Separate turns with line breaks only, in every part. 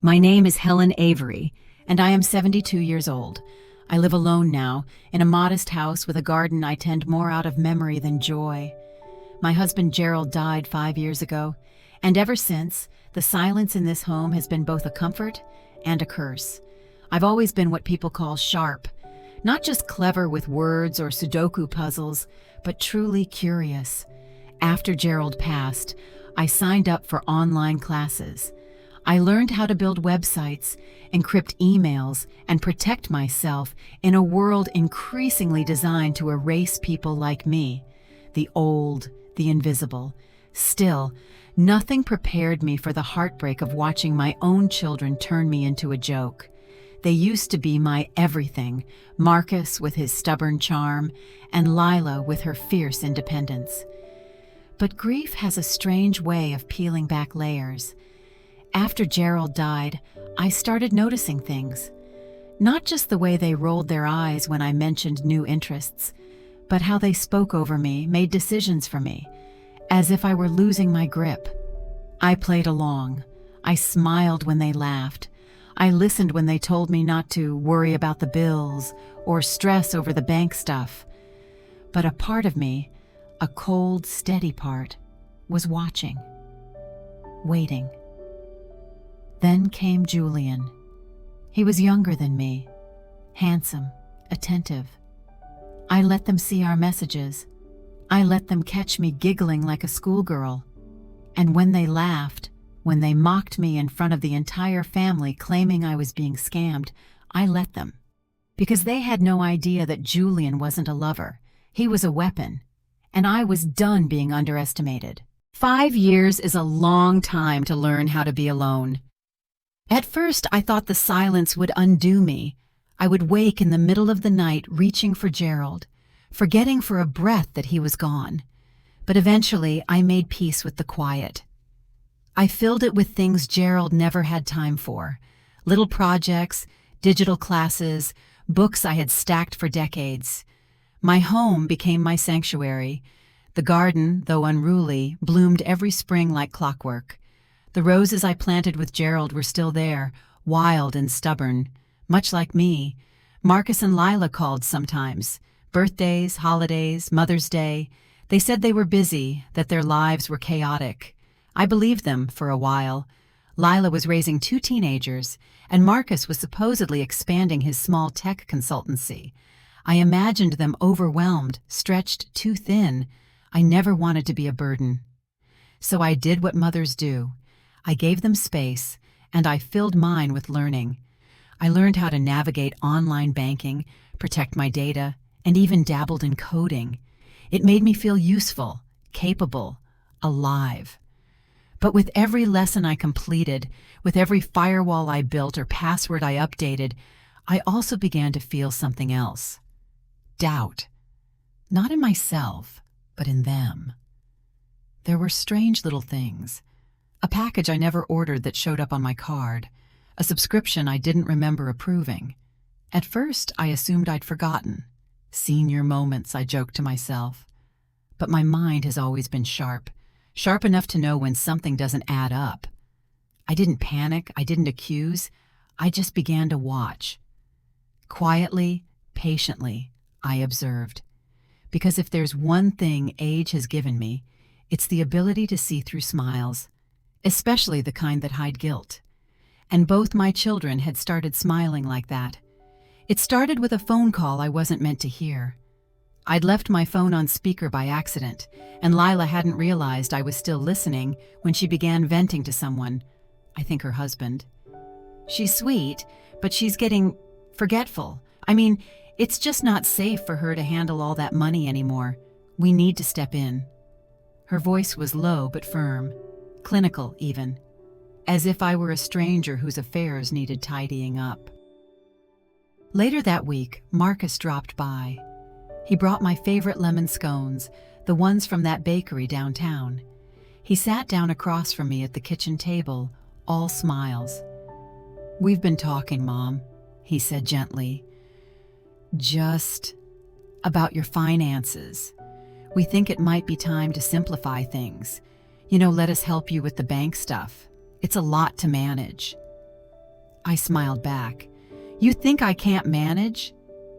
My name is Helen Avery, and I am 72 years old. I live alone now, in a modest house with a garden I tend more out of memory than joy. My husband Gerald died 5 years ago, and ever since, the silence in this home has been both a comfort and a curse. I've always been what people call sharp, not just clever with words or Sudoku puzzles, but truly curious. After Gerald passed, I signed up for online classes. I learned how to build websites, encrypt emails, and protect myself in a world increasingly designed to erase people like me, the old, the invisible. Still, nothing prepared me for the heartbreak of watching my own children turn me into a joke. They used to be my everything, Marcus with his stubborn charm, and Lila with her fierce independence. But grief has a strange way of peeling back layers. After Gerald died, I started noticing things. Not just the way they rolled their eyes when I mentioned new interests, but how they spoke over me, made decisions for me, as if I were losing my grip. I played along. I smiled when they laughed. I listened when they told me not to worry about the bills or stress over the bank stuff. But a part of me, a cold, steady part, was watching, waiting. Then came Julian. He was younger than me, handsome, attentive. I let them see our messages. I let them catch me giggling like a schoolgirl. And when they laughed, when they mocked me in front of the entire family claiming I was being scammed, I let them. Because they had no idea that Julian wasn't a lover. He was a weapon. And I was done being underestimated. 5 years is a long time to learn how to be alone. At first, I thought the silence would undo me. I would wake in the middle of the night reaching for Gerald, forgetting for a breath that he was gone. But eventually, I made peace with the quiet. I filled it with things Gerald never had time for. Little projects, digital classes, books I had stacked for decades. My home became my sanctuary. The garden, though unruly, bloomed every spring like clockwork. The roses I planted with Gerald were still there, wild and stubborn. Much like me, Marcus and Lila called sometimes. Birthdays, holidays, Mother's Day. They said they were busy, that their lives were chaotic. I believed them for a while. Lila was raising 2 teenagers, and Marcus was supposedly expanding his small tech consultancy. I imagined them overwhelmed, stretched too thin. I never wanted to be a burden. So I did what mothers do. I gave them space, and I filled mine with learning. I learned how to navigate online banking, protect my data, and even dabbled in coding. It made me feel useful, capable, alive. But with every lesson I completed, with every firewall I built or password I updated, I also began to feel something else. Doubt. Not in myself, but in them. There were strange little things. A package I never ordered that showed up on my card. A subscription I didn't remember approving. At first, I assumed I'd forgotten. Senior moments, I joked to myself. But my mind has always been sharp. Sharp enough to know when something doesn't add up. I didn't panic, I didn't accuse. I just began to watch. Quietly, patiently, I observed. Because if there's one thing age has given me, it's the ability to see through smiles. Especially the kind that hide guilt. And both my children had started smiling like that. It started with a phone call I wasn't meant to hear. I'd left my phone on speaker by accident, and Lila hadn't realized I was still listening when she began venting to someone, I think her husband. She's sweet, but she's getting forgetful. I mean, it's just not safe for her to handle all that money anymore. We need to step in. Her voice was low but firm. Clinical, even, as if I were a stranger whose affairs needed tidying up. Later that week, Marcus dropped by. He brought my favorite lemon scones, the ones from that bakery downtown. He sat down across from me at the kitchen table, all smiles. "We've been talking, Mom," he said gently. "Just about your finances. We think it might be time to simplify things. Let us help you with the bank stuff. It's a lot to manage." I smiled back. You think I can't manage?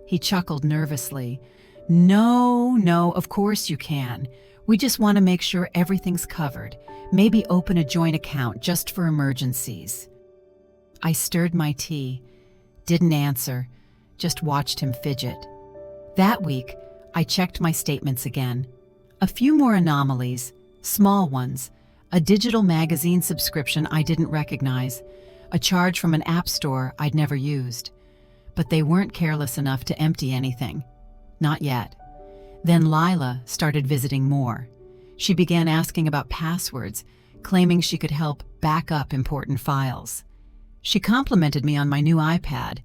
He chuckled nervously. No, of course you can. We just want to make sure everything's covered. Maybe open a joint account just for emergencies. I stirred my tea, didn't answer, just watched him fidget. That week, I checked my statements again. A few more anomalies, small ones, a digital magazine subscription I didn't recognize, a charge from an app store I'd never used. But they weren't careless enough to empty anything. Not yet. Then Lila started visiting more. She began asking about passwords, claiming she could help back up important files. She complimented me on my new iPad,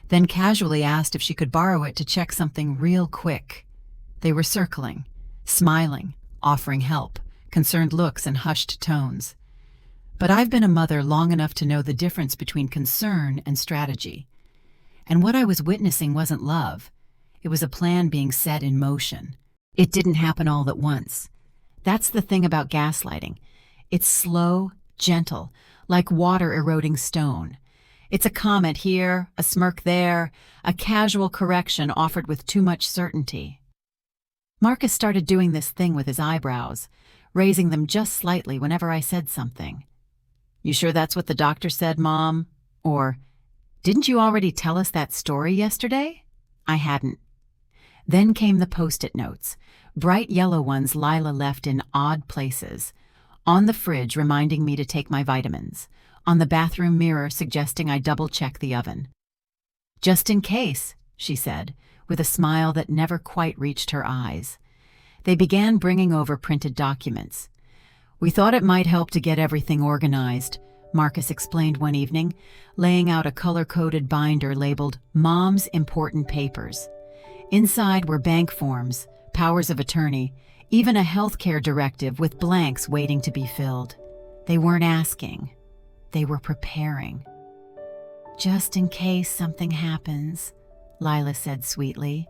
then casually asked if she could borrow it to check something real quick. They were circling, smiling, offering help, concerned looks and hushed tones. But I've been a mother long enough to know the difference between concern and strategy. And what I was witnessing wasn't love. It was a plan being set in motion. It didn't happen all at once. That's the thing about gaslighting. It's slow, gentle, like water eroding stone. It's a comment here, a smirk there, a casual correction offered with too much certainty. Marcus started doing this thing with his eyebrows, raising them just slightly whenever I said something. You sure that's what the doctor said, Mom? Or, didn't you already tell us that story yesterday? I hadn't. Then came the Post-it notes, bright yellow ones Lila left in odd places. On the fridge reminding me to take my vitamins. On the bathroom mirror suggesting I double-check the oven. Just in case, she said, with a smile that never quite reached her eyes. They began bringing over printed documents. We thought it might help to get everything organized, Marcus explained one evening, laying out a color-coded binder labeled Mom's Important Papers. Inside were bank forms, powers of attorney, even a healthcare directive with blanks waiting to be filled. They weren't asking. They were preparing. Just in case something happens, Lila said sweetly.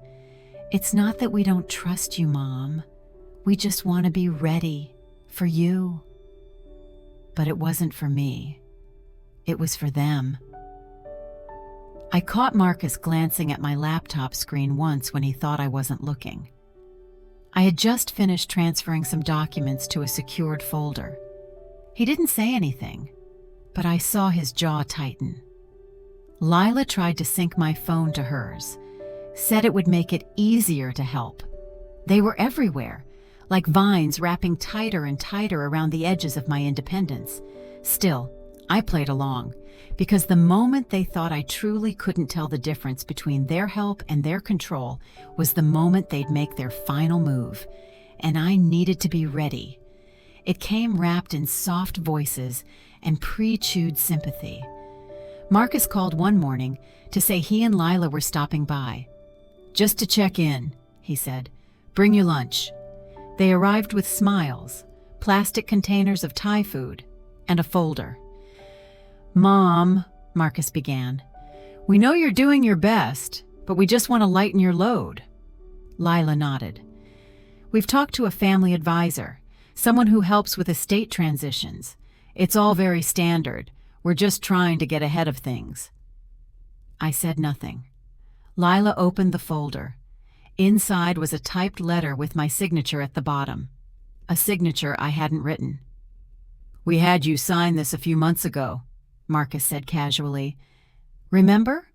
It's not that we don't trust you, Mom. We just want to be ready for you. But it wasn't for me. It was for them. I caught Marcus glancing at my laptop screen once when he thought I wasn't looking. I had just finished transferring some documents to a secured folder. He didn't say anything, but I saw his jaw tighten. Lila tried to sync my phone to hers, said it would make it easier to help. They were everywhere, like vines wrapping tighter and tighter around the edges of my independence. Still, I played along, because the moment they thought I truly couldn't tell the difference between their help and their control was the moment they'd make their final move, and I needed to be ready. It came wrapped in soft voices and pre-chewed sympathy. Marcus called one morning to say he and Lila were stopping by. Just to check in, he said. Bring your lunch. They arrived with smiles, plastic containers of Thai food, and a folder. Mom, Marcus began, we know you're doing your best, but we just want to lighten your load. Lila nodded. We've talked to a family advisor, someone who helps with estate transitions. It's all very standard. We're just trying to get ahead of things. I said nothing. Lila opened the folder. Inside was a typed letter with my signature at the bottom. A signature I hadn't written. We had you sign this a few months ago, Marcus said casually. Remember?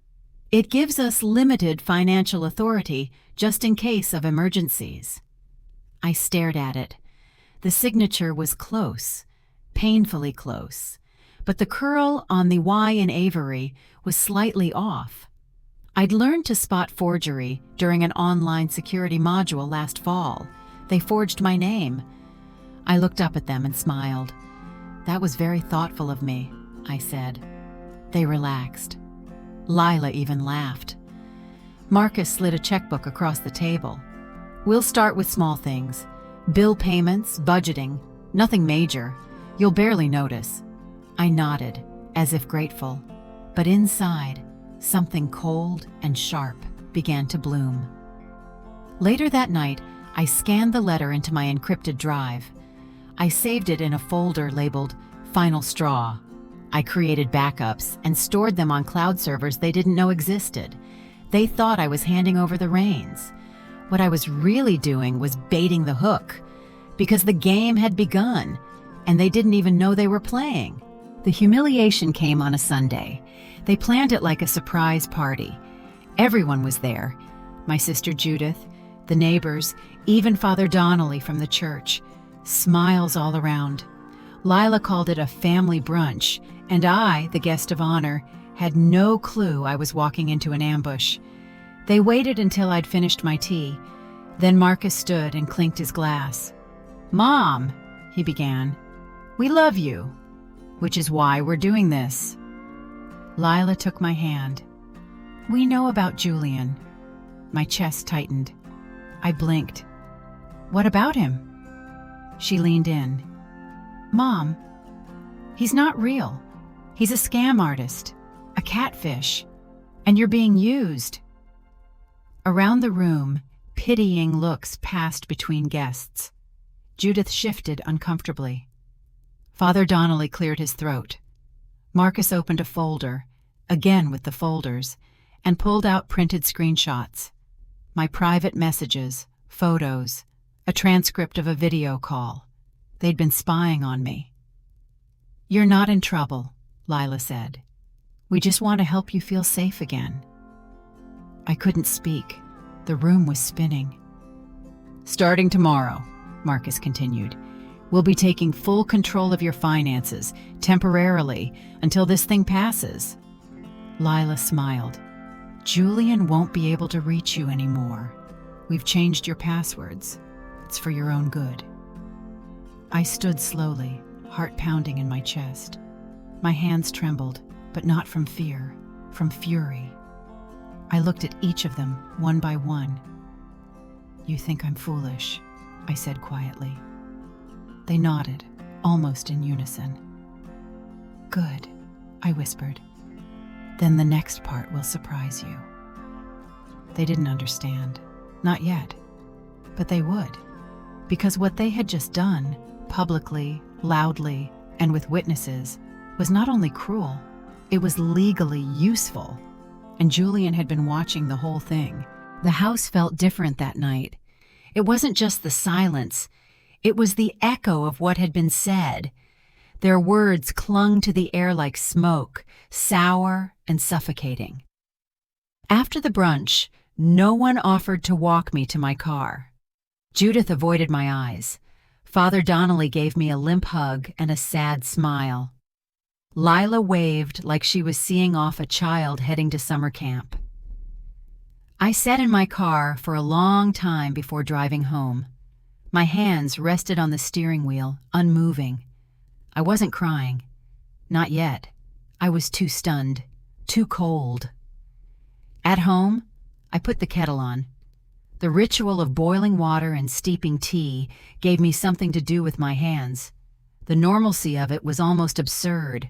It gives us limited financial authority just in case of emergencies. I stared at it. The signature was close, painfully close, but the curl on the Y in Avery was slightly off. I'd learned to spot forgery during an online security module last fall. They forged my name. I looked up at them and smiled. That was very thoughtful of me, I said. They relaxed. Lila even laughed. Marcus slid a checkbook across the table. We'll start with small things. Bill payments, budgeting, nothing major. You'll barely notice. I nodded, as if grateful. But inside, something cold and sharp began to bloom. Later that night, I scanned the letter into my encrypted drive. I saved it in a folder labeled Final Straw. I created backups and stored them on cloud servers they didn't know existed. They thought I was handing over the reins. What I was really doing was baiting the hook, because the game had begun, and they didn't even know they were playing. The humiliation came on a Sunday. They planned it like a surprise party. Everyone was there. My sister Judith, the neighbors, even Father Donnelly from the church. Smiles all around. Lila called it a family brunch, and I, the guest of honor, had no clue I was walking into an ambush. They waited until I'd finished my tea. Then Marcus stood and clinked his glass. "Mom," he began, "we love you, which is why we're doing this." Lila took my hand. "We know about Julian." My chest tightened. I blinked. "What about him?" She leaned in. "Mom, he's not real. He's a scam artist, a catfish, and you're being used." Around the room, pitying looks passed between guests. Judith shifted uncomfortably. Father Donnelly cleared his throat. Marcus opened a folder, again with the folders, and pulled out printed screenshots. My private messages, photos, a transcript of a video call. They'd been spying on me. "You're not in trouble," Lila said. "We just want to help you feel safe again." I couldn't speak. The room was spinning. "Starting tomorrow," Marcus continued, "we'll be taking full control of your finances, temporarily, until this thing passes." Lila smiled. "Julian won't be able to reach you anymore. We've changed your passwords. It's for your own good." I stood slowly, heart pounding in my chest. My hands trembled, but not from fear, from fury. I looked at each of them, one by one. "You think I'm foolish," I said quietly. They nodded, almost in unison. "Good," I whispered. "Then the next part will surprise you." They didn't understand. Not yet. But they would. Because what they had just done, publicly, loudly, and with witnesses, was not only cruel, it was legally useful. And Julian had been watching the whole thing. The house felt different that night. It wasn't just the silence. It was the echo of what had been said. Their words clung to the air like smoke, sour and suffocating. After the brunch, no one offered to walk me to my car. Judith avoided my eyes. Father Donnelly gave me a limp hug and a sad smile. Lila waved like she was seeing off a child heading to summer camp. I sat in my car for a long time before driving home. My hands rested on the steering wheel, unmoving. I wasn't crying. Not yet. I was too stunned, too cold. At home, I put the kettle on. The ritual of boiling water and steeping tea gave me something to do with my hands. The normalcy of it was almost absurd.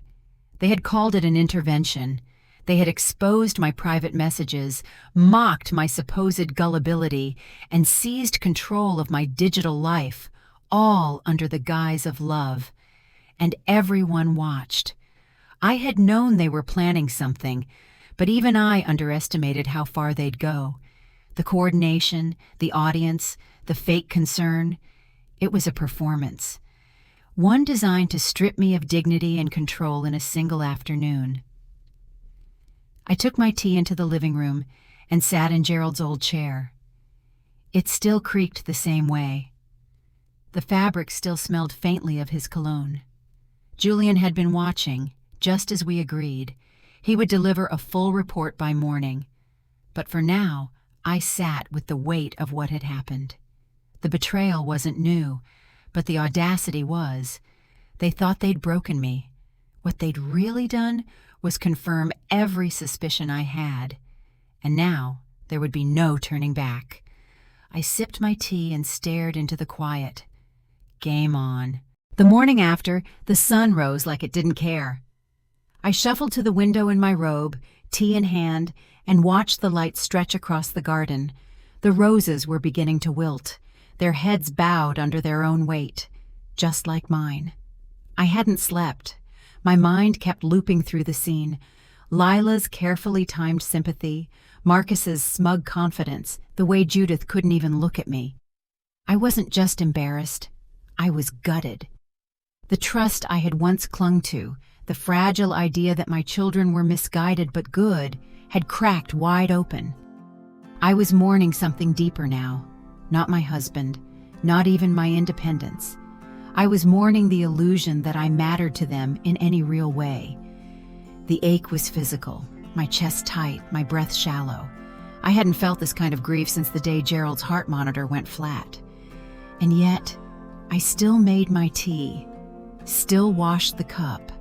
They had called it an intervention. They had exposed my private messages, mocked my supposed gullibility, and seized control of my digital life, all under the guise of love. And everyone watched. I had known they were planning something, but even I underestimated how far they'd go. The coordination, the audience, the fake concern. It was a performance. One designed to strip me of dignity and control in a single afternoon. I took my tea into the living room and sat in Gerald's old chair. It still creaked the same way. The fabric still smelled faintly of his cologne. Julian had been watching, just as we agreed. He would deliver a full report by morning. But for now, I sat with the weight of what had happened. The betrayal wasn't new, but the audacity was. They thought they'd broken me. What they'd really done was confirm every suspicion I had. And now there would be no turning back. I sipped my tea and stared into the quiet. Game on. The morning after, the sun rose like it didn't care. I shuffled to the window in my robe, tea in hand, and watched the light stretch across the garden. The roses were beginning to wilt, their heads bowed under their own weight, just like mine. I hadn't slept. My mind kept looping through the scene. Lila's carefully timed sympathy, Marcus's smug confidence, the way Judith couldn't even look at me. I wasn't just embarrassed. I was gutted. The trust I had once clung to, the fragile idea that my children were misguided but good, had cracked wide open. I was mourning something deeper now. Not my husband, not even my independence. I was mourning the illusion that I mattered to them in any real way. The ache was physical, my chest tight, my breath shallow. I hadn't felt this kind of grief since the day Gerald's heart monitor went flat. And yet, I still made my tea, still washed the cup,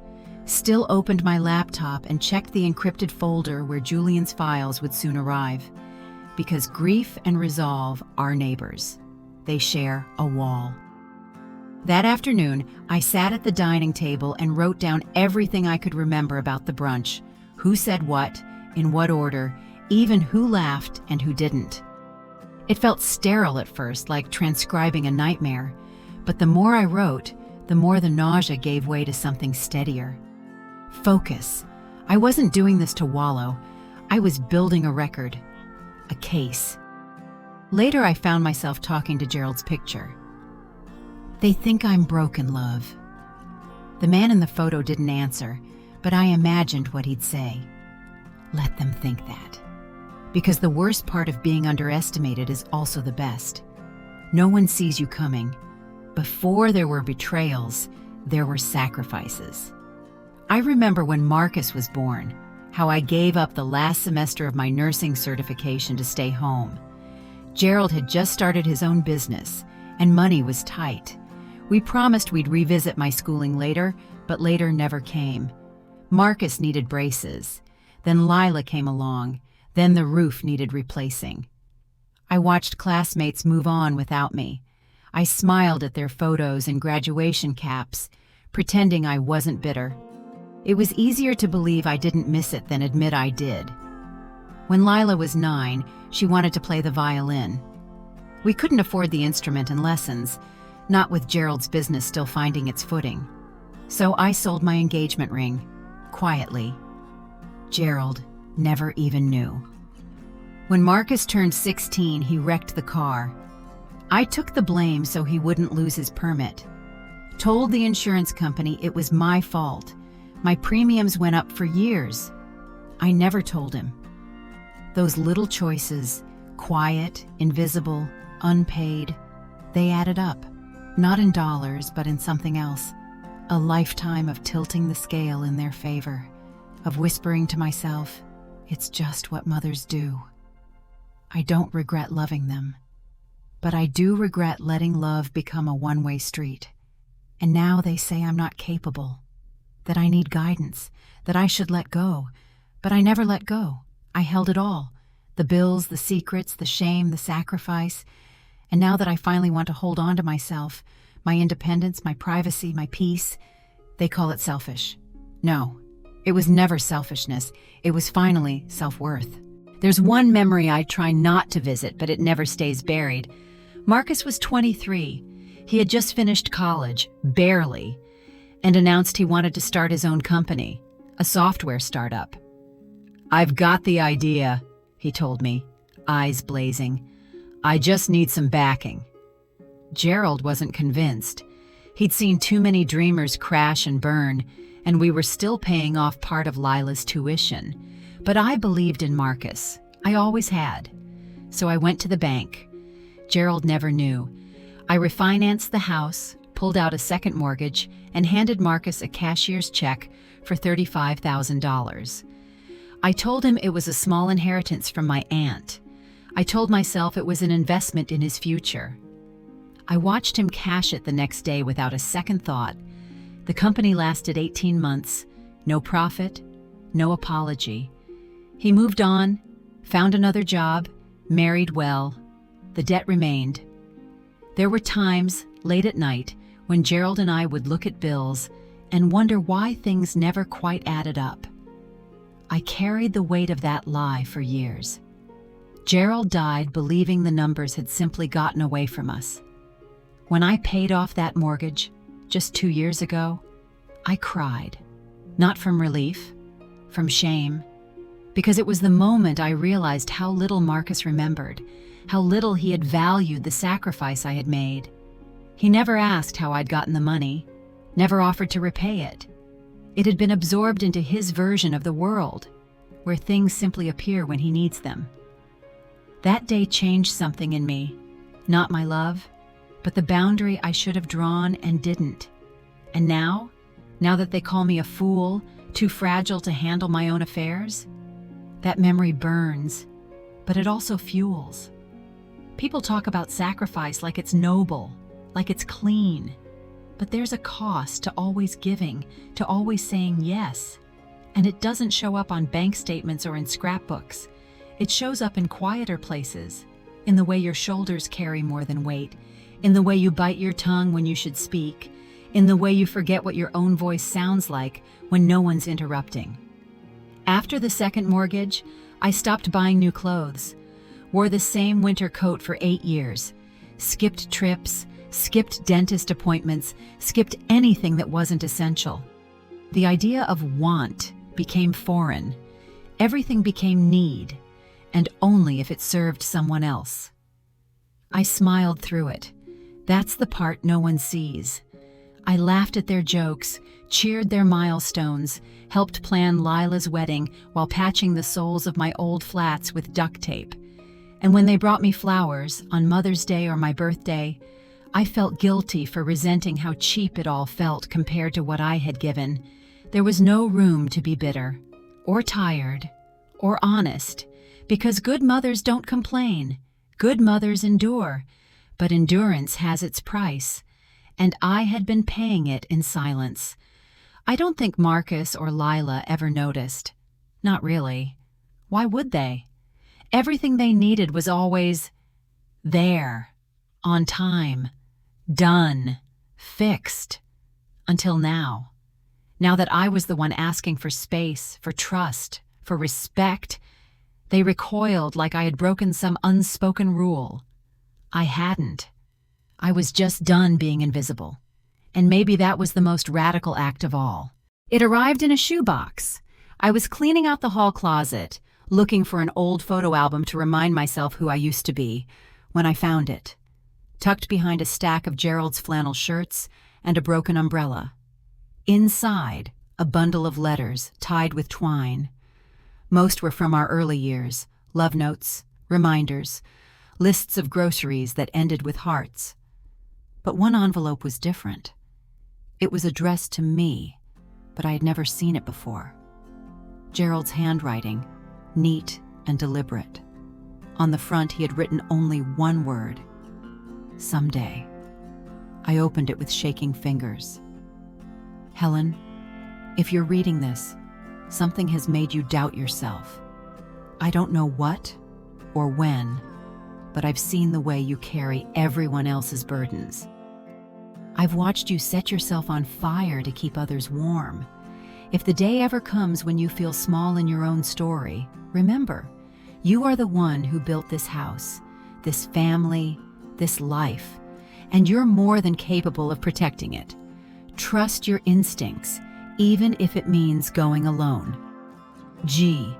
still opened my laptop and checked the encrypted folder where Julian's files would soon arrive. Because grief and resolve are neighbors. They share a wall. That afternoon, I sat at the dining table and wrote down everything I could remember about the brunch. Who said what, in what order, even who laughed and who didn't. It felt sterile at first, like transcribing a nightmare, but the more I wrote, the more the nausea gave way to something steadier. Focus. I wasn't doing this to wallow. I was building a record. A case. Later, I found myself talking to Gerald's picture. They think I'm broken, love. The man in the photo didn't answer, but I imagined what he'd say. Let them think that. Because the worst part of being underestimated is also the best. No one sees you coming. Before there were betrayals, there were sacrifices. I remember when Marcus was born, how I gave up the last semester of my nursing certification to stay home. Gerald had just started his own business, and money was tight. We promised we'd revisit my schooling later, but later never came. Marcus needed braces. Then Lila came along. Then the roof needed replacing. I watched classmates move on without me. I smiled at their photos and graduation caps, pretending I wasn't bitter. It was easier to believe I didn't miss it than admit I did. When Lila was 9, she wanted to play the violin. We couldn't afford the instrument and lessons, not with Gerald's business still finding its footing. So I sold my engagement ring, quietly. Gerald never even knew. When Marcus turned 16, he wrecked the car. I took the blame so he wouldn't lose his permit. Told the insurance company it was my fault. My premiums went up for years. I never told him. Those little choices, quiet, invisible, unpaid, they added up. Not in dollars, but in something else. A lifetime of tilting the scale in their favor, of whispering to myself, it's just what mothers do. I don't regret loving them, but I do regret letting love become a one-way street. And now they say I'm not capable, that I need guidance, that I should let go. But I never let go. I held it all. The bills, the secrets, the shame, the sacrifice. And now that I finally want to hold on to myself, my independence, my privacy, my peace, they call it selfish. No, it was never selfishness. It was finally self-worth. There's one memory I try not to visit, but it never stays buried. Marcus was 23. He had just finished college, barely, and announced he wanted to start his own company, a software startup. I've got the idea, he told me, eyes blazing. I just need some backing. Gerald wasn't convinced. He'd seen too many dreamers crash and burn, and we were still paying off part of Lila's tuition. But I believed in Marcus. I always had. So I went to the bank. Gerald never knew. I refinanced the house, pulled out a second mortgage, and handed Marcus a cashier's check for $35,000. I told him it was a small inheritance from my aunt. I told myself it was an investment in his future. I watched him cash it the next day without a second thought. The company lasted 18 months, no profit, no apology. He moved on, found another job, married well. The debt remained. There were times, late at night, when Gerald and I would look at bills and wonder why things never quite added up. I carried the weight of that lie for years. Gerald died believing the numbers had simply gotten away from us. When I paid off that mortgage, just 2 years ago, I cried. Not from relief, from shame, because it was the moment I realized how little Marcus remembered, how little he had valued the sacrifice I had made. He never asked how I'd gotten the money, never offered to repay it. It had been absorbed into his version of the world, where things simply appear when he needs them. That day changed something in me, not my love, but the boundary I should have drawn and didn't. And now that they call me a fool, too fragile to handle my own affairs, that memory burns, but it also fuels. People talk about sacrifice like it's noble, like it's clean, but there's a cost to always giving, to always saying yes. And it doesn't show up on bank statements or in scrapbooks. It shows up in quieter places, in the way your shoulders carry more than weight, in the way you bite your tongue when you should speak, in the way you forget what your own voice sounds like when no one's interrupting. After the second mortgage, I stopped buying new clothes, wore the same winter coat for 8 years, skipped trips, skipped dentist appointments, skipped anything that wasn't essential. The idea of want became foreign. Everything became need, and only if it served someone else. I smiled through it. That's the part no one sees. I laughed at their jokes, cheered their milestones, helped plan Lila's wedding while patching the soles of my old flats with duct tape. And when they brought me flowers on Mother's Day or my birthday, I felt guilty for resenting how cheap it all felt compared to what I had given. There was no room to be bitter, or tired, or honest, because good mothers don't complain. Good mothers endure, but endurance has its price, and I had been paying it in silence. I don't think Marcus or Lila ever noticed. Not really. Why would they? Everything they needed was always there, on time, done, fixed. Until now. Now that I was the one asking for space, for trust, for respect, they recoiled like I had broken some unspoken rule. I hadn't. I was just done being invisible. And maybe that was the most radical act of all. It arrived in a shoebox. I was cleaning out the hall closet, looking for an old photo album to remind myself who I used to be, when I found it, tucked behind a stack of Gerald's flannel shirts and a broken umbrella. Inside, a bundle of letters tied with twine. Most were from our early years, love notes, reminders, lists of groceries that ended with hearts. But one envelope was different. It was addressed to me, but I had never seen it before. Gerald's handwriting, neat and deliberate. On the front, he had written only one word: someday. I opened it with shaking fingers. Helen, if you're reading this, something has made you doubt yourself. I don't know what or when, but I've seen the way you carry everyone else's burdens. I've watched you set yourself on fire to keep others warm. If the day ever comes when you feel small in your own story, remember, you are the one who built this house, this family, this life, and you're more than capable of protecting it. Trust your instincts, even if it means going alone. G.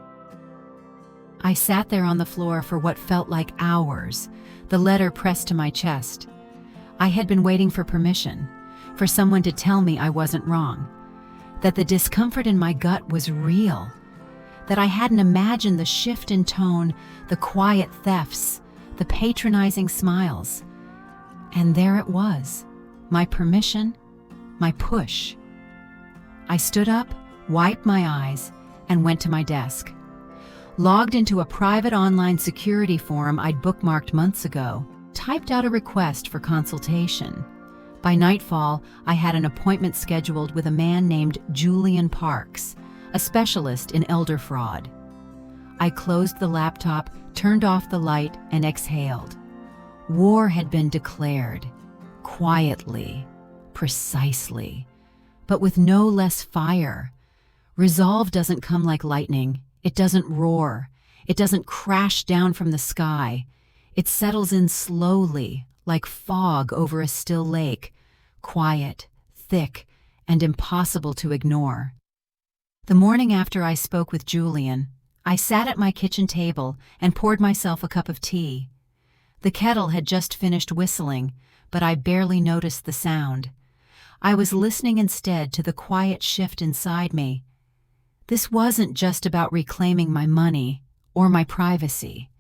I sat there on the floor for what felt like hours, the letter pressed to my chest. I had been waiting for permission, for someone to tell me I wasn't wrong, that the discomfort in my gut was real, that I hadn't imagined the shift in tone, the quiet thefts, the patronizing smiles. And there it was, my permission, my push. I stood up, wiped my eyes, and went to my desk. Logged into a private online security forum I'd bookmarked months ago, typed out a request for consultation. By nightfall, I had an appointment scheduled with a man named Julian Parks, a specialist in elder fraud. I closed the laptop, turned off the light, and exhaled. War had been declared, quietly, precisely, but with no less fire. Resolve doesn't come like lightning. It doesn't roar. It doesn't crash down from the sky. It settles in slowly, like fog over a still lake, quiet, thick, and impossible to ignore. The morning after I spoke with Julian, I sat at my kitchen table and poured myself a cup of tea. The kettle had just finished whistling, but I barely noticed the sound. I was listening instead to the quiet shift inside me. This wasn't just about reclaiming my money or my privacy.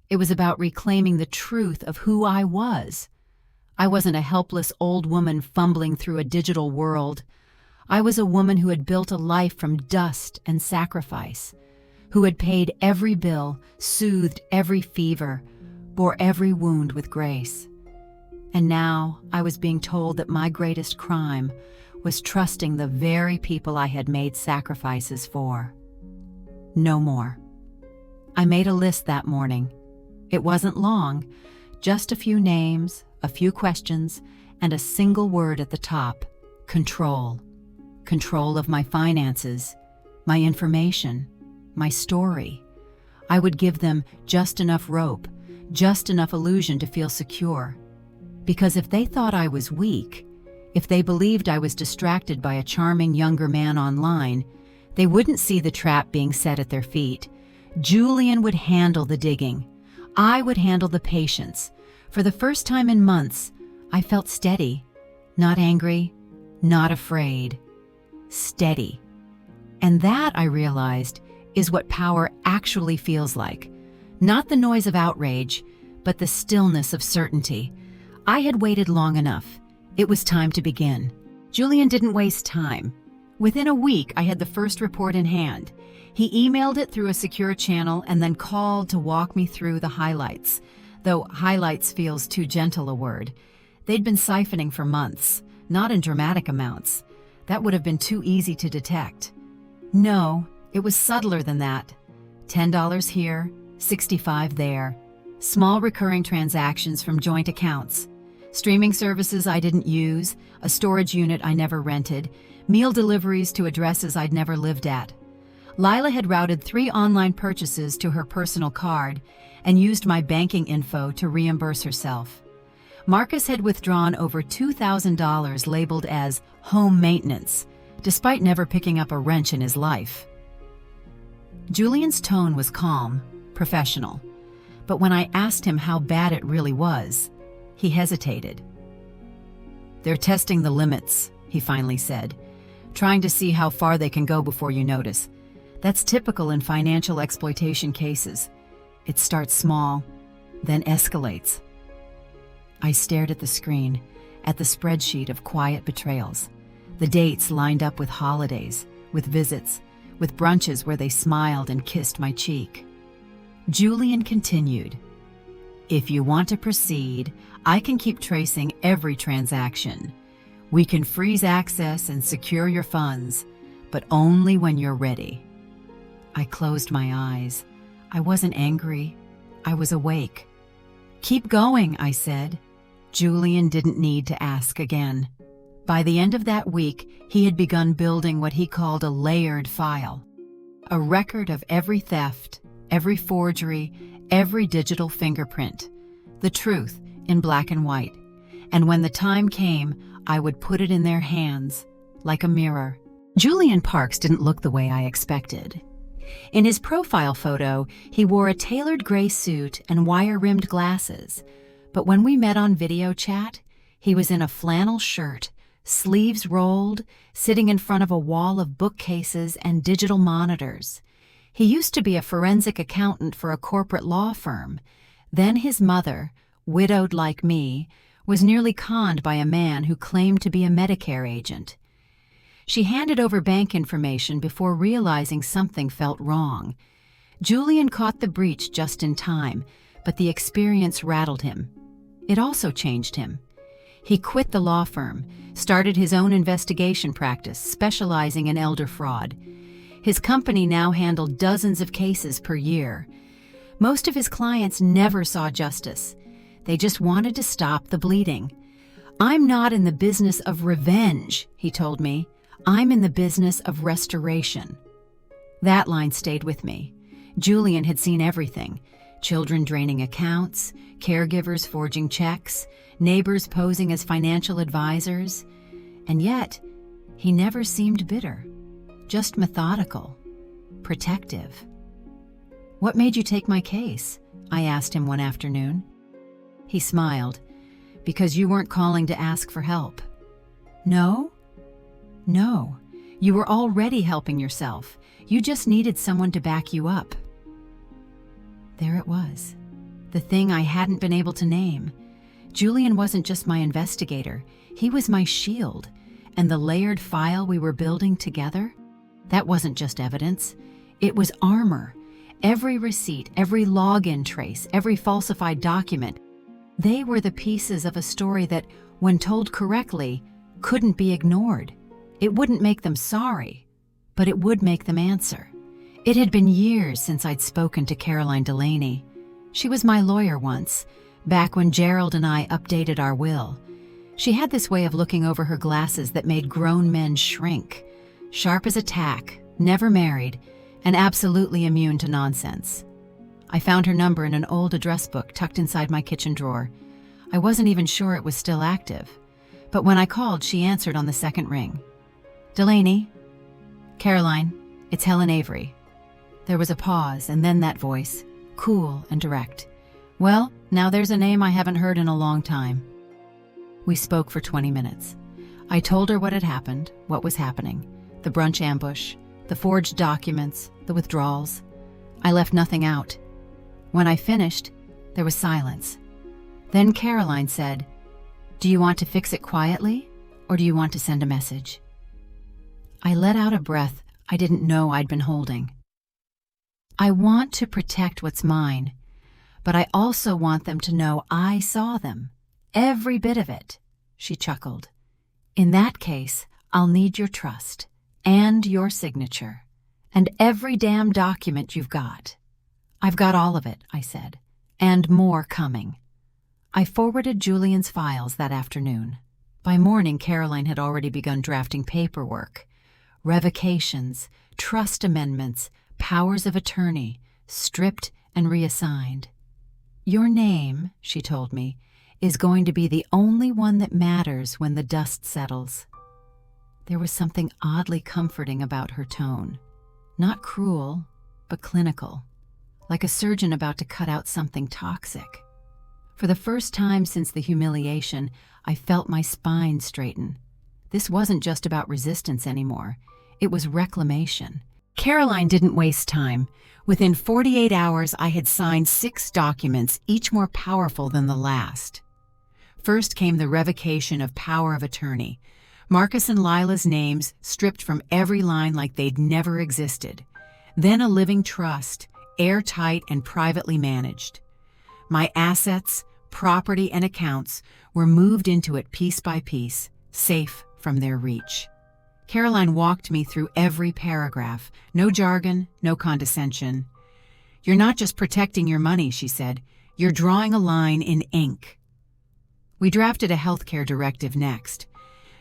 It was about reclaiming the truth of who I was. I wasn't a helpless old woman fumbling through a digital world. I was a woman who had built a life from dust and sacrifice, who had paid every bill, soothed every fever, bore every wound with grace. And now I was being told that my greatest crime was trusting the very people I had made sacrifices for. No more. I made a list that morning. It wasn't long, just a few names, a few questions, and a single word at the top: control. Control of my finances, my information, my story. I would give them just enough rope, just enough illusion to feel secure. Because if they thought I was weak, if they believed I was distracted by a charming younger man online, they wouldn't see the trap being set at their feet. Julian would handle the digging. I would handle the patience. For the first time in months, I felt steady, not angry, not afraid. Steady. And that, I realized, is what power actually feels like. Not the noise of outrage, but the stillness of certainty. I had waited long enough. It was time to begin. Julian didn't waste time. Within a week, I had the first report in hand. He emailed it through a secure channel and then called to walk me through the highlights, though highlights feels too gentle a word. They'd been siphoning for months, not in dramatic amounts. That would have been too easy to detect. No, it was subtler than that. $10 here, $65 there. Small recurring transactions from joint accounts. Streaming services I didn't use, a storage unit I never rented, meal deliveries to addresses I'd never lived at. Lila had routed 3 online purchases to her personal card and used my banking info to reimburse herself. Marcus had withdrawn over $2,000 labeled as home maintenance, despite never picking up a wrench in his life. Julian's tone was calm, professional, but when I asked him how bad it really was, he hesitated. "They're testing the limits," he finally said, "trying to see how far they can go before you notice. That's typical in financial exploitation cases. It starts small, then escalates." I stared at the screen, at the spreadsheet of quiet betrayals. The dates lined up with holidays, with visits, with brunches where they smiled and kissed my cheek. Julian continued, "If you want to proceed, I can keep tracing every transaction. We can freeze access and secure your funds, but only when you're ready." I closed my eyes. I wasn't angry. I was awake. "Keep going," I said. Julian didn't need to ask again. By the end of that week, he had begun building what he called a layered file. A record of every theft, every forgery, every digital fingerprint. The truth in black and white. And when the time came, I would put it in their hands, like a mirror. Julian Parks didn't look the way I expected. In his profile photo, he wore a tailored gray suit and wire-rimmed glasses. But when we met on video chat, he was in a flannel shirt, sleeves rolled, sitting in front of a wall of bookcases and digital monitors. He used to be a forensic accountant for a corporate law firm. Then his mother, widowed like me, was nearly conned by a man who claimed to be a Medicare agent. She handed over bank information before realizing something felt wrong. Julian caught the breach just in time, but the experience rattled him. It also changed him. He quit the law firm, started his own investigation practice, specializing in elder fraud. His company now handled dozens of cases per year. Most of his clients never saw justice. They just wanted to stop the bleeding. "I'm not in the business of revenge," he told me. "I'm in the business of restoration." That line stayed with me. Julian had seen everything. Children draining accounts, caregivers forging checks, neighbors posing as financial advisors. And yet, he never seemed bitter. just methodical, protective. "What made you take my case?" I asked him one afternoon. He smiled. "Because you weren't calling to ask for help." "No? No. You were already helping yourself. You just needed someone to back you up." There it was, the thing I hadn't been able to name. Julian wasn't just my investigator, he was my shield, and the layered file we were building together, that wasn't just evidence, it was armor. Every receipt, every login trace, every falsified document, they were the pieces of a story that, when told correctly, couldn't be ignored. It wouldn't make them sorry, but it would make them answer. It had been years since I'd spoken to Caroline Delaney. She was my lawyer once, back when Gerald and I updated our will. She had this way of looking over her glasses that made grown men shrink. Sharp as a tack, never married, and absolutely immune to nonsense. I found her number in an old address book tucked inside my kitchen drawer. I wasn't even sure it was still active, but when I called, she answered on the second ring. "Delaney?" "Caroline, it's Helen Avery." There was a pause, and then that voice, cool and direct. "Well, now there's a name I haven't heard in a long time." We spoke for 20 minutes. I told her what had happened, what was happening, the brunch ambush, the forged documents, the withdrawals. I left nothing out. When I finished, there was silence. Then Caroline said, "Do you want to fix it quietly, or do you want to send a message?" I let out a breath I didn't know I'd been holding. "I want to protect what's mine, but I also want them to know I saw them. Every bit of it," she chuckled. "In that case, I'll need your trust, and your signature, and every damn document you've got." "I've got all of it," I said, "and more coming." I forwarded Julian's files that afternoon. By morning, Caroline had already begun drafting paperwork. Revocations, trust amendments, powers of attorney, stripped and reassigned. "Your name," she told me, "is going to be the only one that matters when the dust settles." There was something oddly comforting about her tone. Not cruel, but clinical, like a surgeon about to cut out something toxic. For the first time since the humiliation, I felt my spine straighten. This wasn't just about resistance anymore. It was reclamation. Caroline didn't waste time. Within 48 hours, I had signed 6 documents, each more powerful than the last. First came the revocation of power of attorney. Marcus and Lila's names stripped from every line like they'd never existed. Then a living trust, airtight and privately managed. My assets, property, and accounts were moved into it piece by piece, safe from their reach. Caroline walked me through every paragraph. No jargon, no condescension. "You're not just protecting your money," she said. "You're drawing a line in ink." We drafted a healthcare directive next.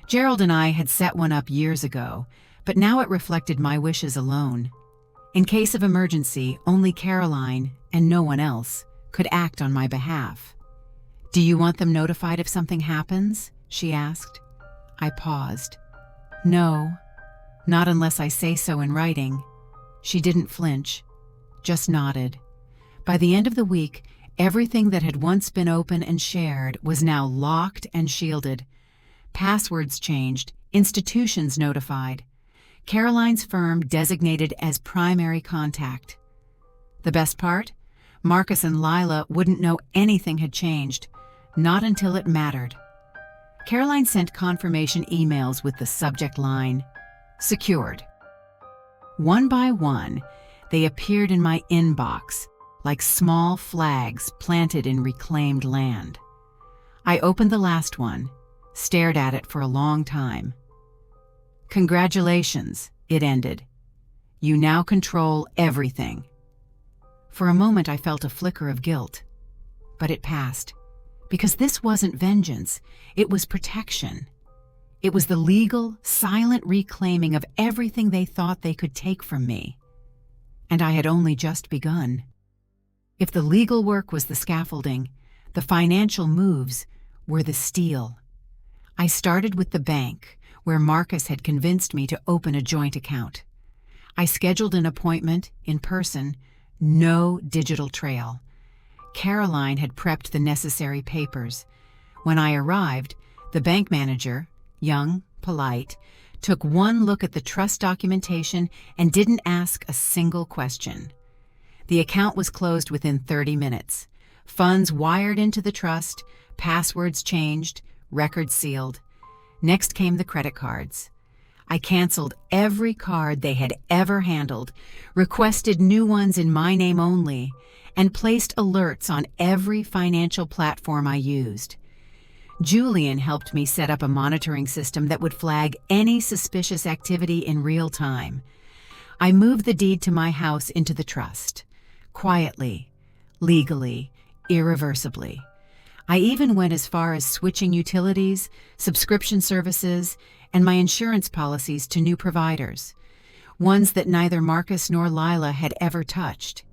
Gerald and I had set one up years ago, but now it reflected my wishes alone. In case of emergency, only Caroline, and no one else, could act on my behalf. "Do you want them notified if something happens?" she asked. I paused. "No, not unless I say so in writing." She didn't flinch, just nodded. By the end of the week, everything that had once been open and shared was now locked and shielded. Passwords changed, institutions notified. Caroline's firm designated as primary contact. The best part? Marcus and Lila wouldn't know anything had changed, not until it mattered. Caroline sent confirmation emails with the subject line, "Secured." One by one, they appeared in my inbox, like small flags planted in reclaimed land. I opened the last one, stared at it for a long time. "Congratulations," it ended. "You now control everything." For a moment I felt a flicker of guilt, but it passed. Because this wasn't vengeance, it was protection. It was the legal, silent reclaiming of everything they thought they could take from me. And I had only just begun. If the legal work was the scaffolding, the financial moves were the steel. I started with the bank, where Marcus had convinced me to open a joint account. I scheduled an appointment in person, no digital trail. Caroline had prepped the necessary papers. When I arrived, the bank manager, young, polite, took one look at the trust documentation and didn't ask a single question. The account was closed within 30 minutes. Funds wired into the trust, passwords changed, records sealed. Next came the credit cards. I canceled every card they had ever handled, requested new ones in my name only, and placed alerts on every financial platform I used. Julian helped me set up a monitoring system that would flag any suspicious activity in real time. I moved the deed to my house into the trust. Quietly, legally, irreversibly. I even went as far as switching utilities, subscription services, and my insurance policies to new providers, ones that neither Marcus nor Lila had ever touched.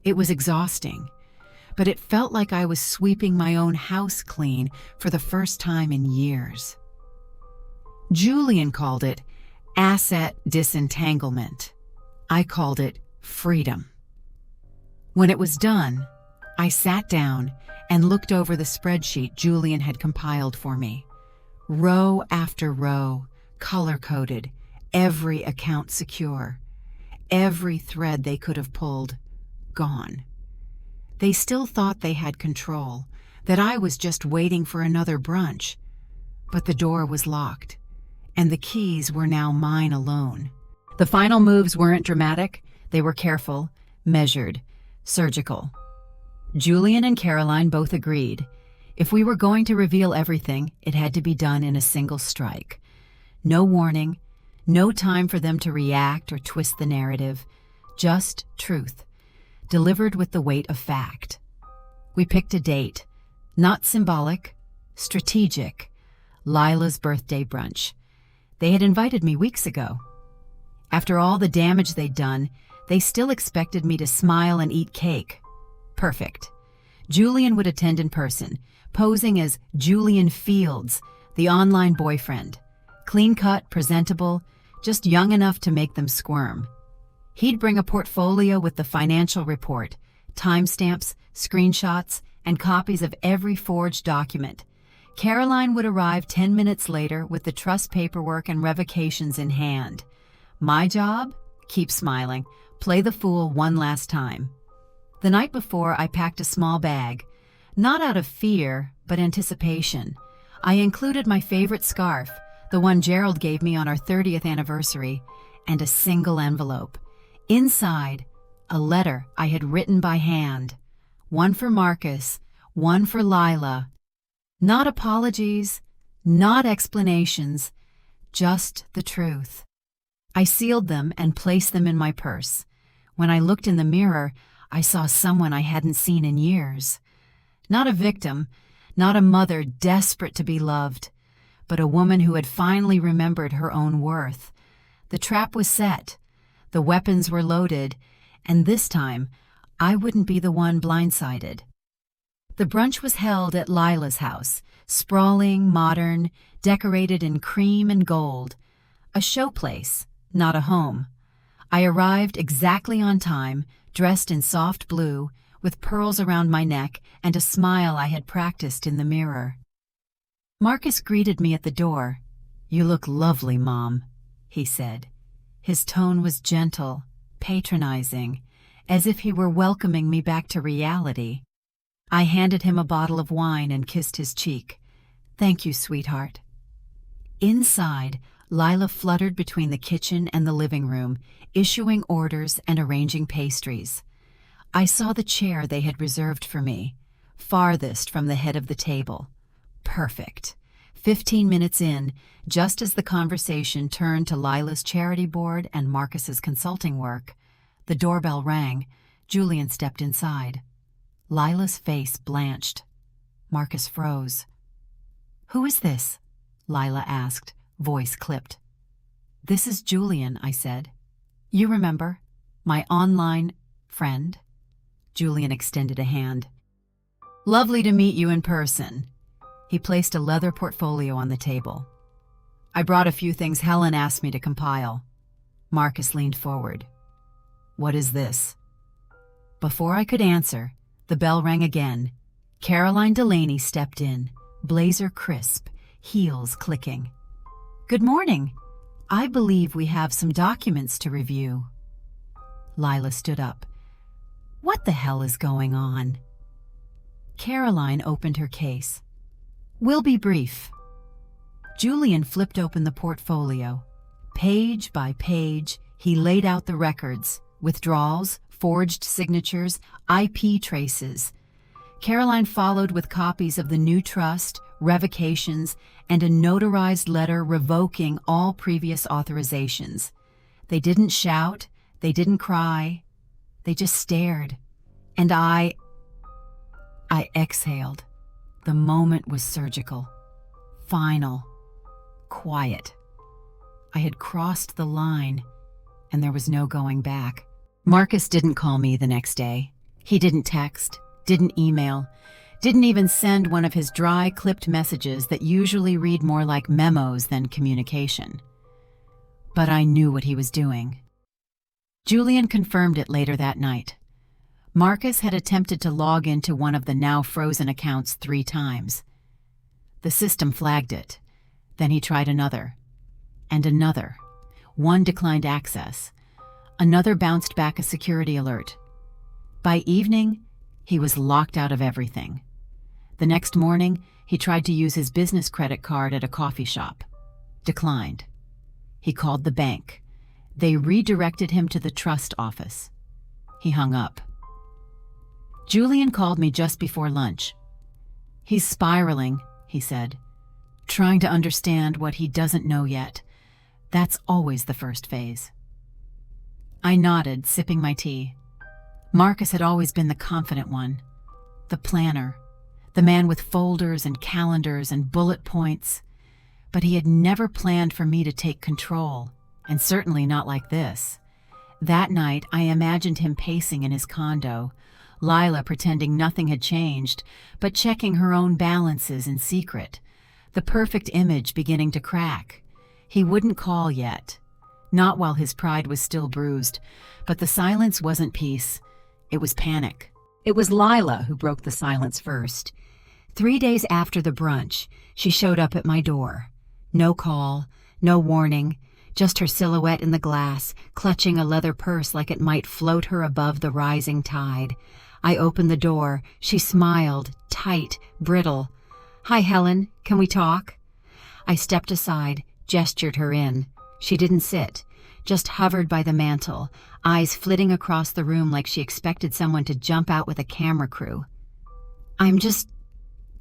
It was exhausting, but it felt like I was sweeping my own house clean for the first time in years. Julian called it asset disentanglement. I called it freedom. When it was done, I sat down and looked over the spreadsheet Julian had compiled for me. Row after row, color-coded, every account secure. Every thread they could have pulled, gone. They still thought they had control, that I was just waiting for another brunch. But the door was locked, and the keys were now mine alone. The final moves weren't dramatic. They were careful, measured, surgical. Julian and Caroline both agreed. If we were going to reveal everything, it had to be done in a single strike. No warning, no time for them to react or twist the narrative. Just truth, delivered with the weight of fact. We picked a date, not symbolic, strategic. Lila's birthday brunch. They had invited me weeks ago. After all the damage they'd done, they still expected me to smile and eat cake. Perfect. Julian would attend in person, posing as Julian Fields, the online boyfriend. Clean-cut, presentable, just young enough to make them squirm. He'd bring a portfolio with the financial report, timestamps, screenshots, and copies of every forged document. Caroline would arrive 10 minutes later with the trust paperwork and revocations in hand. My job? Keep smiling. Play the fool one last time. The night before, I packed a small bag. Not out of fear, but anticipation. I included my favorite scarf, the one Gerald gave me on our 30th anniversary, and a single envelope. Inside, a letter I had written by hand. One for Marcus, one for Lila. Not apologies, not explanations, just the truth. I sealed them and placed them in my purse. When I looked in the mirror, I saw someone I hadn't seen in years. Not a victim, not a mother desperate to be loved, but a woman who had finally remembered her own worth. The trap was set, the weapons were loaded, and this time, I wouldn't be the one blindsided. The brunch was held at Lila's house, sprawling, modern, decorated in cream and gold. A showplace, not a home. I arrived exactly on time, dressed in soft blue, with pearls around my neck and a smile I had practiced in the mirror. Marcus greeted me at the door. "You look lovely, Mom," he said. His tone was gentle, patronizing, as if he were welcoming me back to reality. I handed him a bottle of wine and kissed his cheek. "Thank you, sweetheart." Inside, Lila fluttered between the kitchen and the living room, issuing orders and arranging pastries. I saw the chair they had reserved for me, farthest from the head of the table. Perfect. 15 minutes in, just as the conversation turned to Lila's charity board and Marcus's consulting work, the doorbell rang. Julian stepped inside. Lila's face blanched. Marcus froze. "Who is this?" Lila asked, voice clipped. "This is Julian," I said. "You remember, my online friend?" Julian extended a hand. "Lovely to meet you in person." He placed a leather portfolio on the table. "I brought a few things Helen asked me to compile." Marcus leaned forward. What is this?" Before I could answer, the bell rang again. Caroline Delaney stepped in, blazer crisp, heels clicking. "Good morning. I believe we have some documents to review." Lila stood up. "What the hell is going on?" Caroline opened her case. "We'll be brief." Julian flipped open the portfolio. Page by page, he laid out the records, withdrawals, forged signatures, IP traces. Caroline followed with copies of the new trust, revocations, and a notarized letter revoking all previous authorizations. They didn't shout, they didn't cry, they just stared. And I exhaled. The moment was surgical, final, quiet. I had crossed the line, and there was no going back. Marcus didn't call me the next day. He didn't text, didn't email, didn't even send one of his dry, clipped messages that usually read more like memos than communication. But I knew what he was doing. Julian confirmed it later that night. Marcus had attempted to log into one of the now frozen accounts 3 times. The system flagged it. Then he tried another. And another. One declined access. Another bounced back a security alert. By evening, he was locked out of everything. The next morning, he tried to use his business credit card at a coffee shop. Declined. He called the bank. They redirected him to the trust office. He hung up. Julian called me just before lunch. "He's spiraling," he said, "trying to understand what he doesn't know yet. That's always the first phase." I nodded, sipping my tea. Marcus had always been the confident one, the planner, the man with folders and calendars and bullet points. But he had never planned for me to take control, and certainly not like this. That night, I imagined him pacing in his condo, Lila pretending nothing had changed, but checking her own balances in secret, the perfect image beginning to crack. He wouldn't call yet. Not while his pride was still bruised, but the silence wasn't peace. It was panic. It was Lila who broke the silence first. 3 days after the brunch, she showed up at my door. No call, no warning, just her silhouette in the glass, clutching a leather purse like it might float her above the rising tide. I opened the door. She smiled, tight, brittle. "Hi, Helen. Can we talk?" I stepped aside, gestured her in. She didn't sit, just hovered by the mantel, eyes flitting across the room like she expected someone to jump out with a camera crew. "I'm just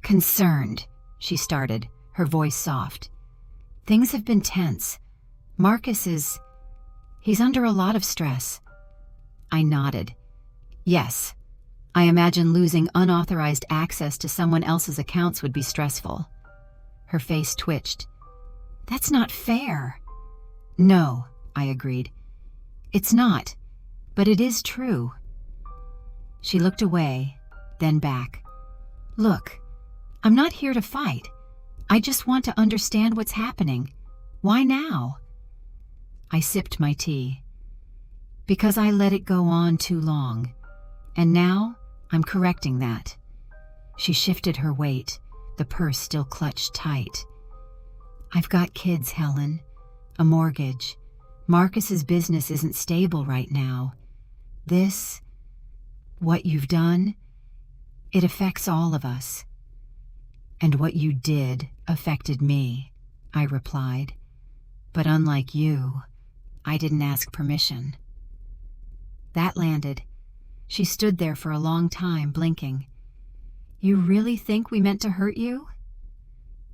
concerned," she started, her voice soft. "Things have been tense. Marcus he's under a lot of stress." I nodded. "Yes. I imagine losing unauthorized access to someone else's accounts would be stressful." Her face twitched. "That's not fair." "No," I agreed. "It's not, but it is true." She looked away, then back. "Look, I'm not here to fight. I just want to understand what's happening. Why now?" I sipped my tea. "Because I let it go on too long. And now I'm correcting that." She shifted her weight, the purse still clutched tight. "I've got kids, Helen. A mortgage. Marcus's business isn't stable right now. What you've done, it affects all of us." "And what you did affected me," I replied. "But unlike you, I didn't ask permission." That landed. She stood there for a long time, blinking. "You really think we meant to hurt you?"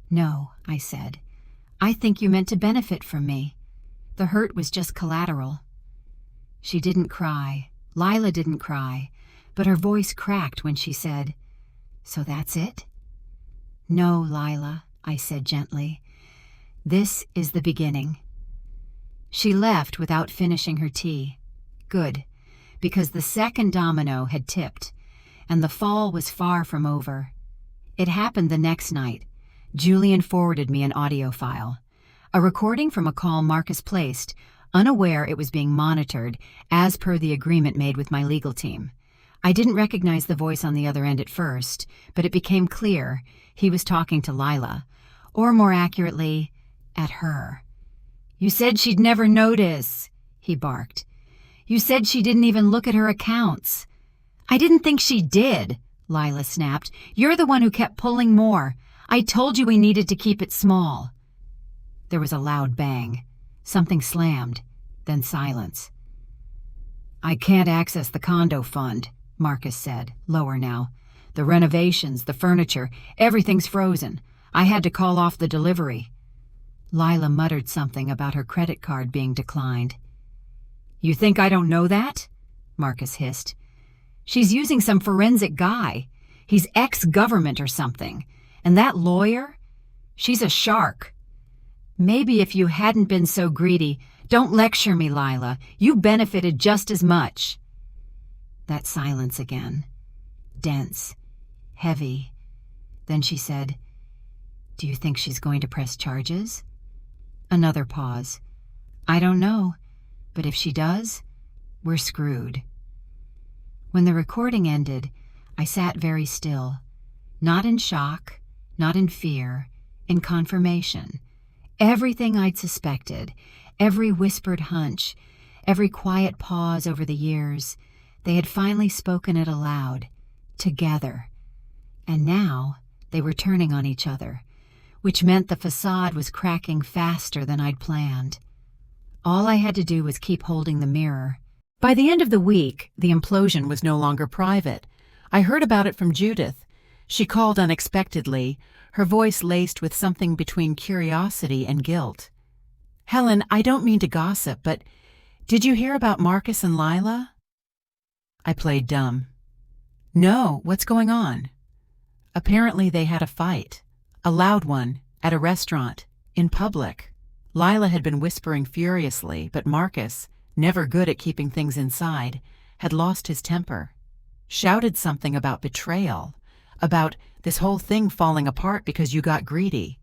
"No," I said. "I think you meant to benefit from me. The hurt was just collateral." She didn't cry. Lila didn't cry, but her voice cracked when she said, "So that's it?" "No, Lila," I said gently. "This is the beginning." She left without finishing her tea. Good, because the second domino had tipped, and the fall was far from over. It happened the next night. Julian forwarded me an audio file. A recording from a call Marcus placed, unaware it was being monitored as per the agreement made with my legal team. I didn't recognize the voice on the other end at first, but it became clear he was talking to Lila, or more accurately, at her. "You said she'd never notice," he barked. "You said she didn't even look at her accounts." "I didn't think she did," Lila snapped. "You're the one who kept pulling more. I told you we needed to keep it small." There was a loud bang. Something slammed, then silence. "I can't access the condo fund," Marcus said, lower now. "The renovations, the furniture, everything's frozen. I had to call off the delivery." Lila muttered something about her credit card being declined. "You think I don't know that?" Marcus hissed. "She's using some forensic guy. He's ex-government or something. And that lawyer? She's a shark." "Maybe if you hadn't been so greedy—" "Don't lecture me, Lila. You benefited just as much." That silence again. Dense. Heavy. Then she said, "Do you think she's going to press charges?" Another pause. "I don't know, but if she does, we're screwed." When the recording ended, I sat very still. Not in shock, not in fear, in confirmation. Everything I'd suspected, every whispered hunch, every quiet pause over the years, they had finally spoken it aloud, together. And now they were turning on each other, which meant the facade was cracking faster than I'd planned. All I had to do was keep holding the mirror. By the end of the week, the implosion was no longer private. I heard about it from Judith. She called unexpectedly, her voice laced with something between curiosity and guilt. "Helen, I don't mean to gossip, but did you hear about Marcus and Lila?" I played dumb. "No, what's going on?" Apparently they had a fight. A loud one, at a restaurant, in public. Lila had been whispering furiously, but Marcus, never good at keeping things inside, had lost his temper. Shouted something about betrayal, about this whole thing falling apart because you got greedy.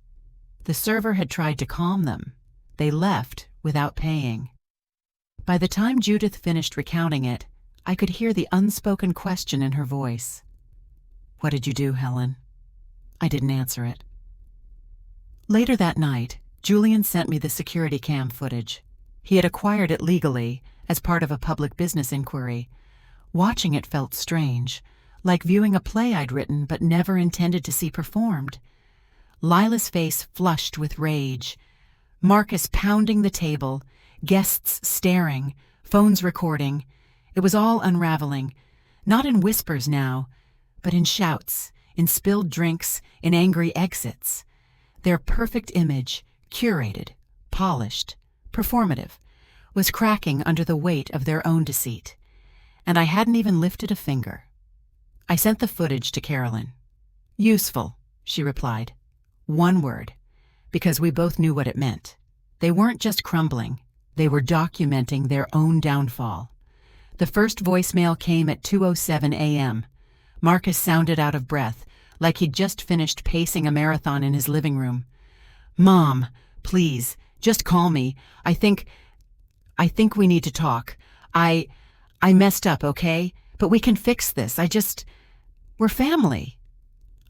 The server had tried to calm them. They left without paying. By the time Judith finished recounting it, I could hear the unspoken question in her voice. "What did you do, Helen?" I didn't answer it. Later that night, Julian sent me the security cam footage. He had acquired it legally, as part of a public business inquiry. Watching it felt strange, like viewing a play I'd written but never intended to see performed. Lila's face flushed with rage. Marcus pounding the table, guests staring, phones recording. It was all unraveling, not in whispers now, but in shouts, in spilled drinks, in angry exits. Their perfect image, curated, polished, performative, was cracking under the weight of their own deceit. And I hadn't even lifted a finger. I sent the footage to Carolyn. "Useful," she replied. One word, because we both knew what it meant. They weren't just crumbling, they were documenting their own downfall. The first voicemail came at 2:07 a.m. Marcus sounded out of breath, like he'd just finished pacing a marathon in his living room. "Mom, please, just call me. I think we need to talk. I messed up, okay? But we can fix this. We're family."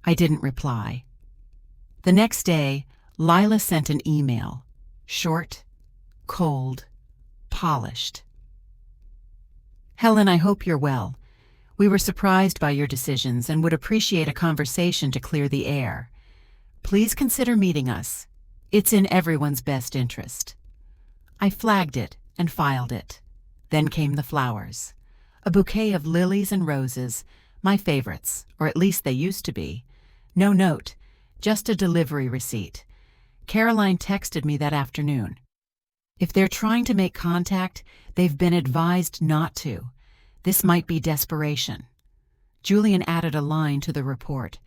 I didn't reply. The next day, Lila sent an email. Short, cold, polished. "Helen, I hope you're well. We were surprised by your decisions and would appreciate a conversation to clear the air. Please consider meeting us. It's in everyone's best interest." I flagged it and filed it. Then came the flowers. A bouquet of lilies and roses, my favorites, or at least they used to be. No note, just a delivery receipt. Caroline texted me that afternoon. If they're trying to make contact, they've been advised not to. This might be desperation. Julian added a line to the report.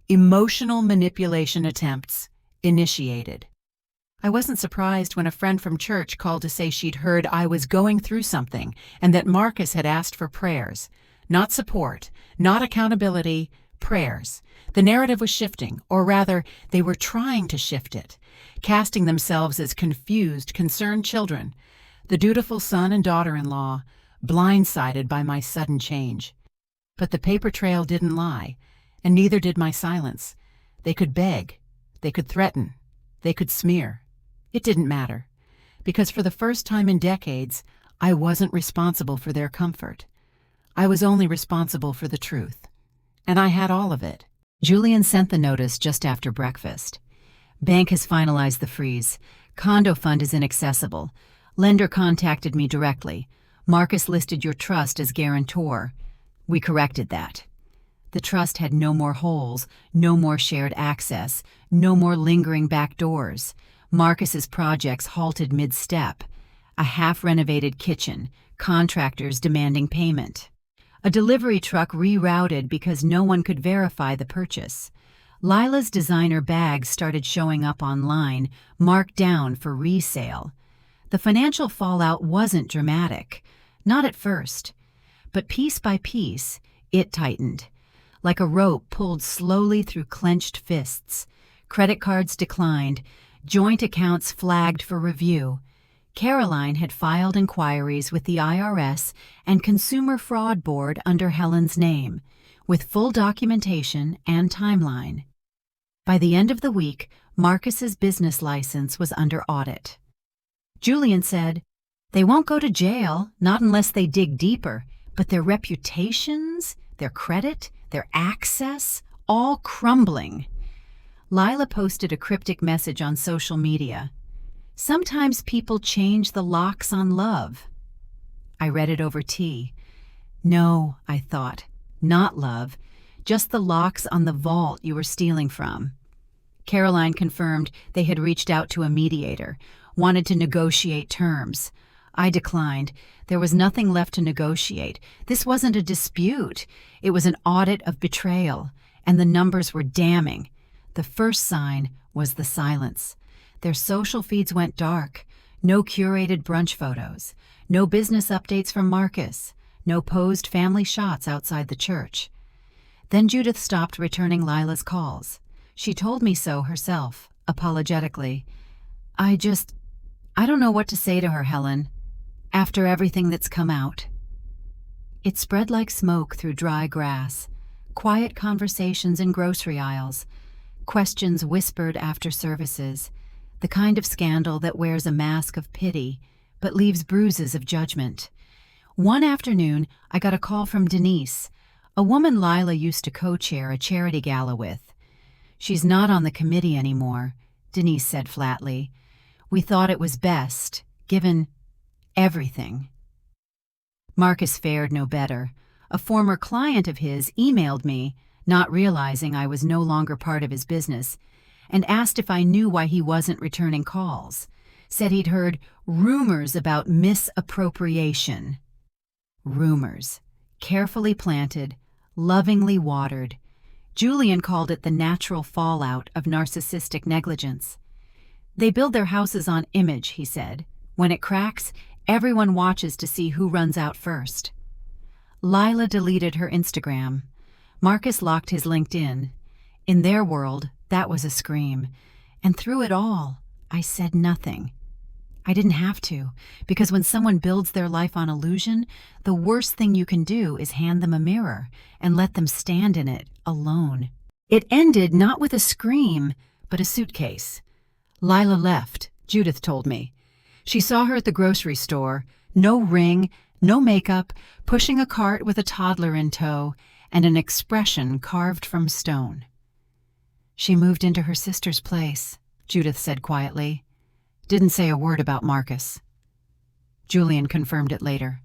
Emotional manipulation attempts initiated. I wasn't surprised when a friend from church called to say she'd heard I was going through something and that Marcus had asked for prayers. Not support, not accountability, prayers. The narrative was shifting, or rather, they were trying to shift it, casting themselves as confused, concerned children. the dutiful son and daughter-in-law, blindsided by my sudden change. But the paper trail didn't lie, and neither did my silence. They could beg, they could threaten, they could smear. It didn't matter, because for the first time in decades, I wasn't responsible for their comfort. I was only responsible for the truth. And I had all of it. Julian sent the notice just after breakfast. Bank has finalized the freeze. Condo fund is inaccessible. Lender contacted me directly. Marcus listed your trust as guarantor. We corrected that. The trust had no more holes, no more shared access, no more lingering back doors. Marcus's projects halted mid-step. A half-renovated kitchen, contractors demanding payment. A delivery truck rerouted because no one could verify the purchase. Lila's designer bags started showing up online, marked down for resale. The financial fallout wasn't dramatic, not at first. But piece by piece, it tightened. Like a rope pulled slowly through clenched fists. Credit cards declined, joint accounts flagged for review. Caroline had filed inquiries with the IRS and Consumer Fraud Board under Helen's name, with full documentation and timeline. By the end of the week, Marcus's business license was under audit. Julian said, "They won't go to jail, not unless they dig deeper, but their reputations, their credit, their access, all crumbling." Lila posted a cryptic message on social media. "Sometimes people change the locks on love." I read it over tea. No, I thought, not love, just the locks on the vault you were stealing from. Caroline confirmed they had reached out to a mediator, wanted to negotiate terms. I declined. There was nothing left to negotiate. This wasn't a dispute. It was an audit of betrayal, and the numbers were damning. The first sign was the silence. Their social feeds went dark. No curated brunch photos. No business updates from Marcus. No posed family shots outside the church. Then Judith stopped returning Lila's calls. She told me so herself, apologetically. I don't know what to say to her, Helen, after everything that's come out." It spread like smoke through dry grass, quiet conversations in grocery aisles, questions whispered after services, the kind of scandal that wears a mask of pity but leaves bruises of judgment. One afternoon, I got a call from Denise, a woman Lila used to co-chair a charity gala with. "She's not on the committee anymore," Denise said flatly. "We thought it was best, given everything." Marcus fared no better. A former client of his emailed me, not realizing I was no longer part of his business, and asked if I knew why he wasn't returning calls. Said he'd heard rumors about misappropriation. Rumors. Carefully planted, lovingly watered. Julian called it the natural fallout of narcissistic negligence. "They build their houses on image," he said. "When it cracks, everyone watches to see who runs out first." Lila deleted her Instagram. Marcus locked his LinkedIn. In their world, that was a scream. And through it all, I said nothing. I didn't have to, because when someone builds their life on illusion, the worst thing you can do is hand them a mirror and let them stand in it alone. It ended not with a scream, but a suitcase. Lila left, Judith told me. She saw her at the grocery store, no ring, no makeup, pushing a cart with a toddler in tow, and an expression carved from stone. "She moved into her sister's place," Judith said quietly. "Didn't say a word about Marcus." Julian confirmed it later.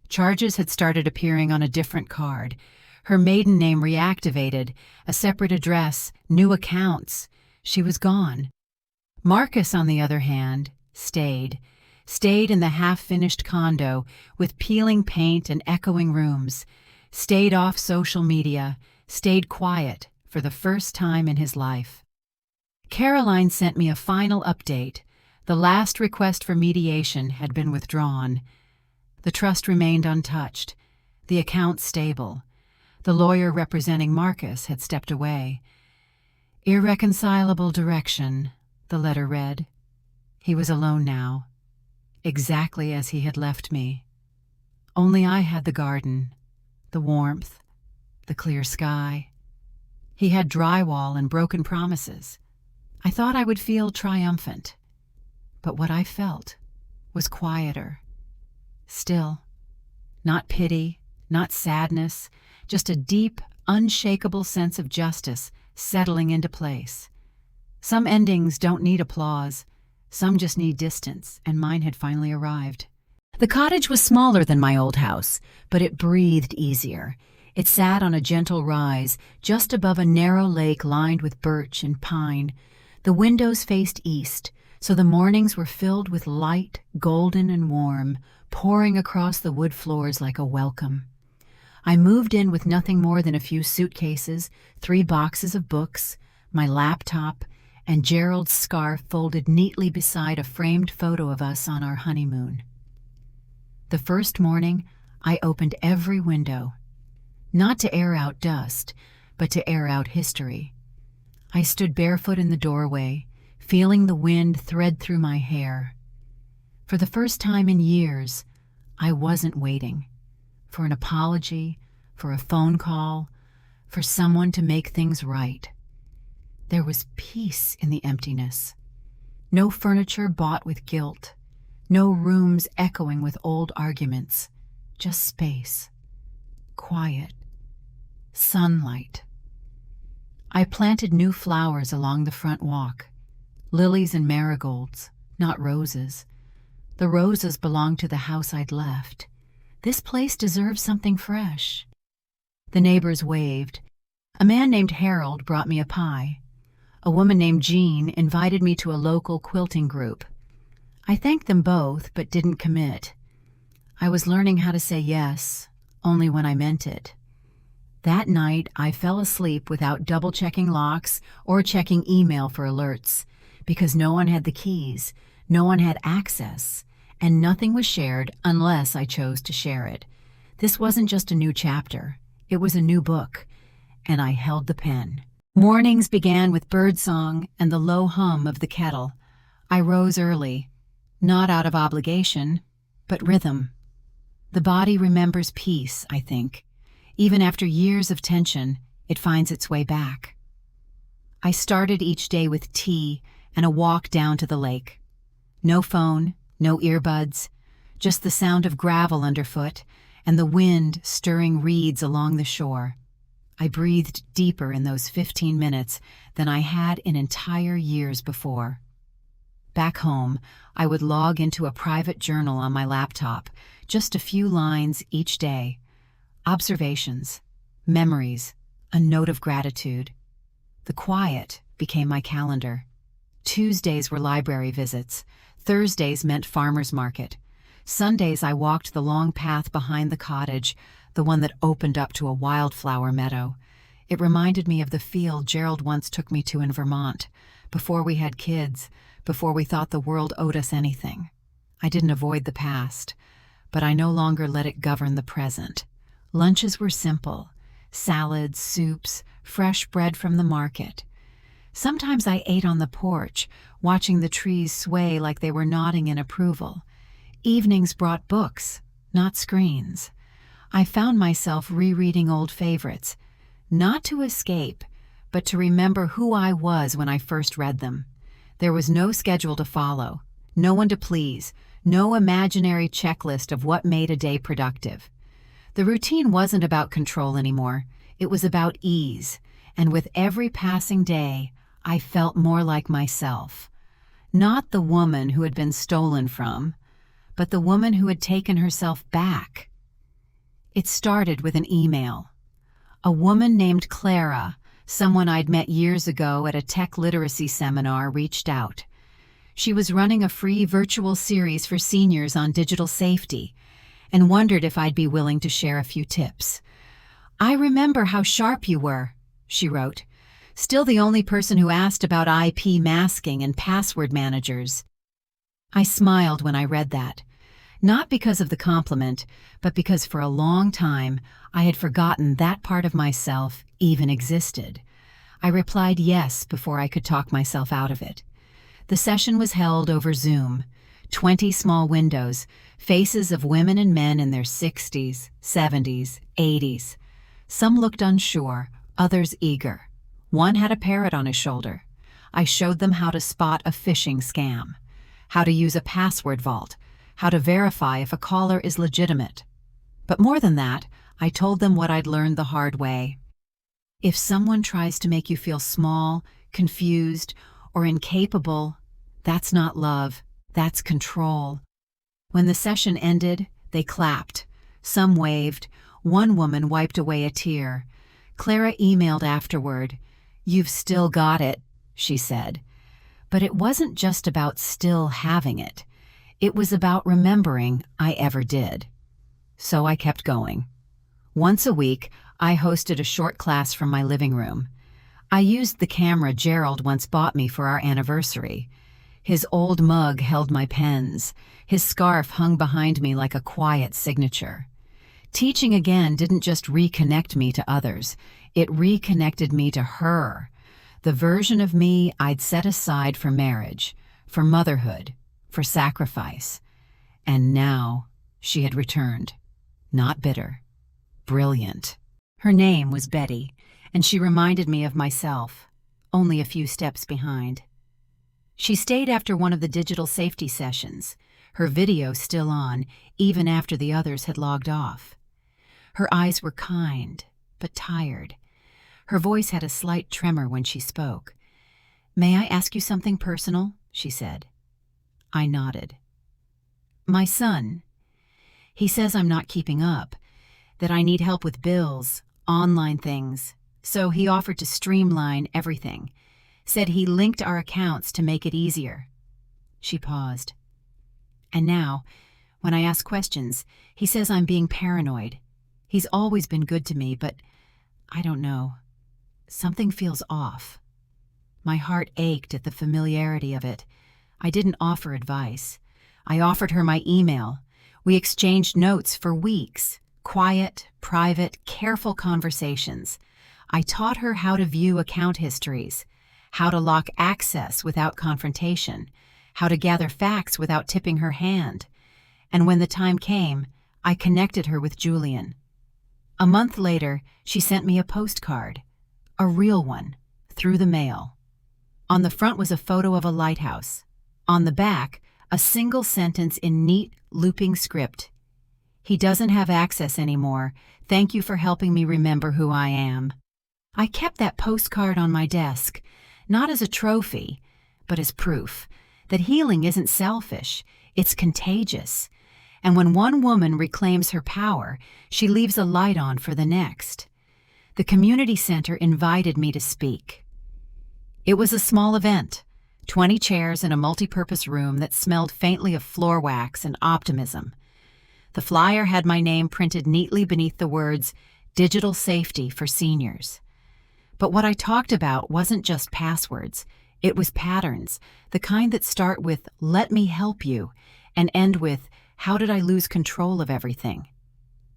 Charges had started appearing on a different card. Her maiden name reactivated, a separate address, new accounts. She was gone. Marcus, on the other hand, stayed in the half-finished condo with peeling paint and echoing rooms, stayed off social media, stayed quiet for the first time in his life. Caroline sent me a final update. The last request for mediation had been withdrawn. The trust remained untouched, the account stable. The lawyer representing Marcus had stepped away. "Irreconcilable direction," the letter read. He was alone now. exactly as he had left me. Only I had the garden, the warmth, the clear sky. He had drywall and broken promises. I thought I would feel triumphant, but what I felt was quieter. Still, not pity, not sadness, just a deep, unshakable sense of justice settling into place. Some endings don't need applause, some just need distance, and mine had finally arrived. The cottage was smaller than my old house, but it breathed easier. It sat on a gentle rise, just above a narrow lake lined with birch and pine. The windows faced east, so the mornings were filled with light, golden and warm, pouring across the wood floors like a welcome. I moved in with nothing more than a few suitcases, 3 boxes of books, my laptop, and Gerald's scarf folded neatly beside a framed photo of us on our honeymoon. The first morning, I opened every window, not to air out dust, but to air out history. I stood barefoot in the doorway, feeling the wind thread through my hair. For the first time in years, I wasn't waiting for an apology, for a phone call, for someone to make things right. There was peace in the emptiness. No furniture bought with guilt. No rooms echoing with old arguments. Just space. Quiet. Sunlight. I planted new flowers along the front walk. Lilies and marigolds, not roses. The roses belonged to the house I'd left. This place deserves something fresh. The neighbors waved. A man named Harold brought me a pie. A woman named Jean invited me to a local quilting group. I thanked them both, but didn't commit. I was learning how to say yes, only when I meant it. That night, I fell asleep without double-checking locks or checking email for alerts, because no one had the keys, no one had access, and nothing was shared unless I chose to share it. This wasn't just a new chapter. It was a new book, and I held the pen. Mornings began with birdsong and the low hum of the kettle. I rose early, not out of obligation, but rhythm. The body remembers peace, I think. Even after years of tension, it finds its way back. I started each day with tea and a walk down to the lake. No phone, no earbuds, just the sound of gravel underfoot and the wind stirring reeds along the shore. I breathed deeper in those 15 minutes than I had in entire years before. Back home, I would log into a private journal on my laptop, just a few lines each day. Observations, memories, a note of gratitude. The quiet became my calendar. Tuesdays were library visits. Thursdays meant farmer's market. Sundays I walked the long path behind the cottage, the one that opened up to a wildflower meadow. It reminded me of the field Gerald once took me to in Vermont, before we had kids, before we thought the world owed us anything. I didn't avoid the past, but I no longer let it govern the present. Lunches were simple: salads, soups, fresh bread from the market. Sometimes I ate on the porch, watching the trees sway like they were nodding in approval. Evenings brought books, not screens. I found myself rereading old favorites, not to escape, but to remember who I was when I first read them. There was no schedule to follow, no one to please, no imaginary checklist of what made a day productive. The routine wasn't about control anymore. It was about ease, and with every passing day, I felt more like myself. Not the woman who had been stolen from, but the woman who had taken herself back. It started with an email. A woman named Clara, someone I'd met years ago at a tech literacy seminar, reached out. She was running a free virtual series for seniors on digital safety and wondered if I'd be willing to share a few tips. "I remember how sharp you were," she wrote. "Still the only person who asked about IP masking and password managers." I smiled when I read that. Not because of the compliment, but because for a long time I had forgotten that part of myself even existed. I replied yes before I could talk myself out of it. The session was held over Zoom. 20 small windows, faces of women and men in their 60s, 70s, 80s. Some looked unsure, others eager. One had a parrot on his shoulder. I showed them how to spot a phishing scam, how to use a password vault, how to verify if a caller is legitimate. But more than that, I told them what I'd learned the hard way. If someone tries to make you feel small, confused, or incapable, that's not love, that's control. When the session ended, they clapped. Some waved. One woman wiped away a tear. Clara emailed afterward. "You've still got it," she said. But it wasn't just about still having it. It was about remembering I ever did. So I kept going. Once a week, I hosted a short class from my living room. I used the camera Gerald once bought me for our anniversary. His old mug held my pens. His scarf hung behind me like a quiet signature. Teaching again didn't just reconnect me to others. It reconnected me to her, the version of me I'd set aside for marriage, for motherhood, for sacrifice. And now she had returned. Not bitter. Brilliant. Her name was Betty, and she reminded me of myself, only a few steps behind. She stayed after one of the digital safety sessions, her video still on, even after the others had logged off. Her eyes were kind, but tired. Her voice had a slight tremor when she spoke. "May I ask you something personal?" she said. I nodded. "My son, he says I'm not keeping up, that I need help with bills, online things, so he offered to streamline everything. Said he linked our accounts to make it easier." She paused. "And now, when I ask questions, he says I'm being paranoid. He's always been good to me, but I don't know. Something feels off." My heart ached at the familiarity of it. I didn't offer advice. I offered her my email. We exchanged notes for weeks. Quiet, private, careful conversations. I taught her how to view account histories, how to lock access without confrontation, how to gather facts without tipping her hand. And when the time came, I connected her with Julian. A month later, she sent me a postcard, a real one, through the mail. On the front was a photo of a lighthouse. On the back, a single sentence in neat, looping script. "He doesn't have access anymore. Thank you for helping me remember who I am." I kept that postcard on my desk, not as a trophy, but as proof that healing isn't selfish, it's contagious. And when one woman reclaims her power, she leaves a light on for the next. The community center invited me to speak. It was a small event, 20 chairs in a multi-purpose room that smelled faintly of floor wax and optimism. The flyer had my name printed neatly beneath the words, "Digital Safety for Seniors." But what I talked about wasn't just passwords. It was patterns, the kind that start with, "Let me help you," and end with, "How did I lose control of everything?"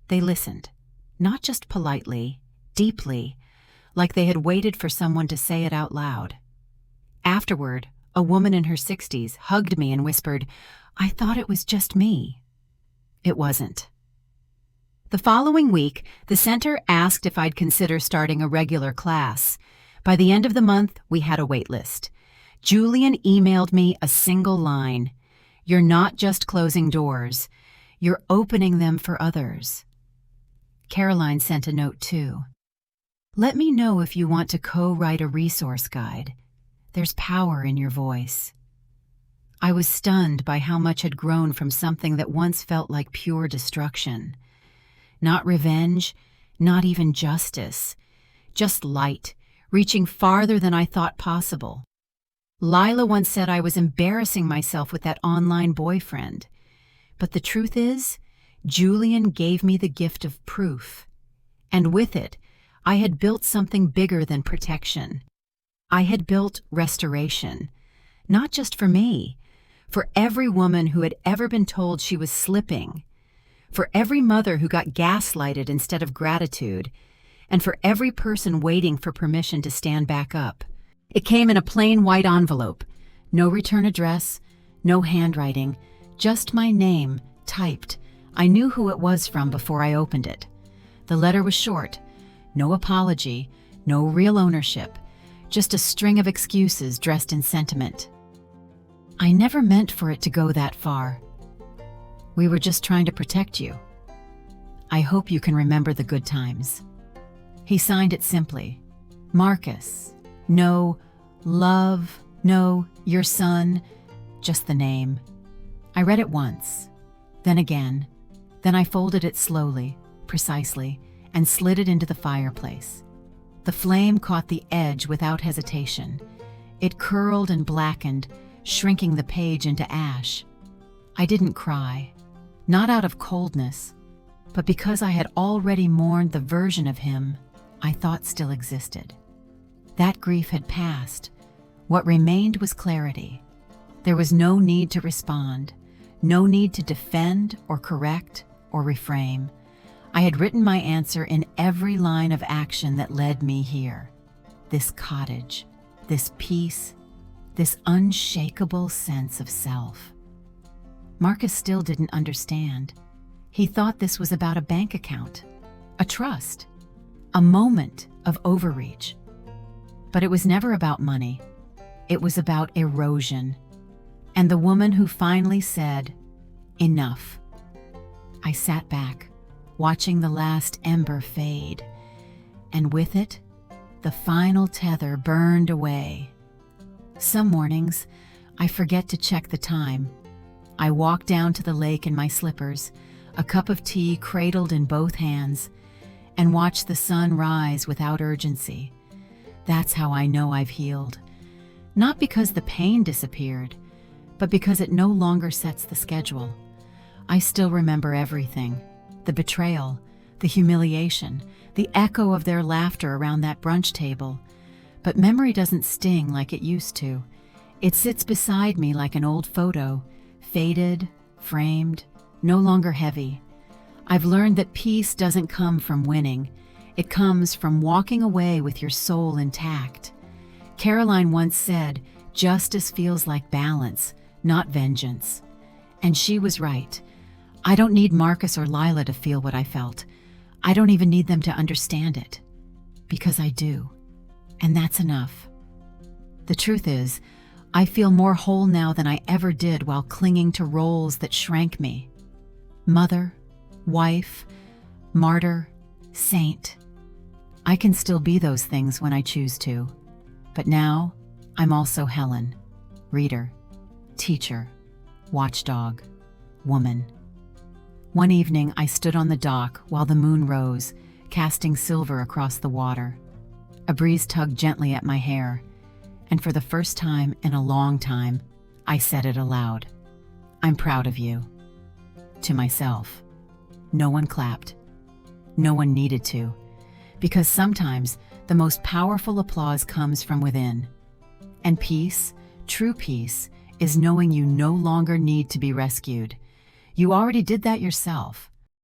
They listened, not just politely, deeply, like they had waited for someone to say it out loud. Afterward, a woman in her 60s hugged me and whispered, "I thought it was just me." It wasn't. The following week, the center asked if I'd consider starting a regular class. By the end of the month, we had a wait list. Julian emailed me a single line, "You're not just closing doors, you're opening them for others." Caroline sent a note too. "Let me know if you want to co-write a resource guide. There's power in your voice." I was stunned by how much had grown from something that once felt like pure destruction. Not revenge, not even justice, just light, reaching farther than I thought possible. Lila once said I was embarrassing myself with that online boyfriend. But the truth is, Julian gave me the gift of proof. And with it, I had built something bigger than protection. I had built restoration, not just for me, for every woman who had ever been told she was slipping, for every mother who got gaslighted instead of gratitude, and for every person waiting for permission to stand back up. It came in a plain white envelope, no return address, no handwriting, Just my name, typed. I knew who it was from before I opened it. The letter was short. No apology, no real ownership, just a string of excuses dressed in sentiment. I never meant for it to go that far. We were just trying to protect you. I hope you can remember the good times. He signed it simply. Marcus. No love, no your son, just the name. I read it once, then again. Then I folded it slowly, precisely, and slid it into the fireplace. The flame caught the edge without hesitation. It curled and blackened, shrinking the page into ash. I didn't cry, not out of coldness, but because I had already mourned the version of him I thought still existed. That grief had passed. What remained was clarity. There was no need to respond, no need to defend or correct or reframe. I had written my answer in every line of action that led me here. This cottage, this peace, this unshakable sense of self. Marcus still didn't understand. He thought this was about a bank account, a trust, a moment of overreach. But it was never about money. It was about erosion. And the woman who finally said, "Enough." I sat back, watching the last ember fade, and with it, the final tether burned away. Some mornings, I forget to check the time. I walk down to the lake in my slippers, a cup of tea cradled in both hands, and watch the sun rise without urgency. That's how I know I've healed. Not because the pain disappeared, but because it no longer sets the schedule. I still remember everything. The betrayal, the humiliation, the echo of their laughter around that brunch table. But memory doesn't sting like it used to. It sits beside me like an old photo, faded, framed, no longer heavy. I've learned that peace doesn't come from winning. It comes from walking away with your soul intact. Caroline once said, "Justice feels like balance, not vengeance." And she was right. I don't need Marcus or Lila to feel what I felt. I don't even need them to understand it. Because I do. And that's enough. The truth is, I feel more whole now than I ever did while clinging to roles that shrank me. Mother, wife, martyr, saint. I can still be those things when I choose to. But now, I'm also Helen, reader, teacher, watchdog, woman. One evening, I stood on the dock while the moon rose, casting silver across the water. A breeze tugged gently at my hair, and for the first time in a long time, I said it aloud. "I'm proud of you." To myself. No one clapped. No one needed to, because sometimes the most powerful applause comes from within. And peace, true peace, is knowing you no longer need to be rescued. You already did that yourself.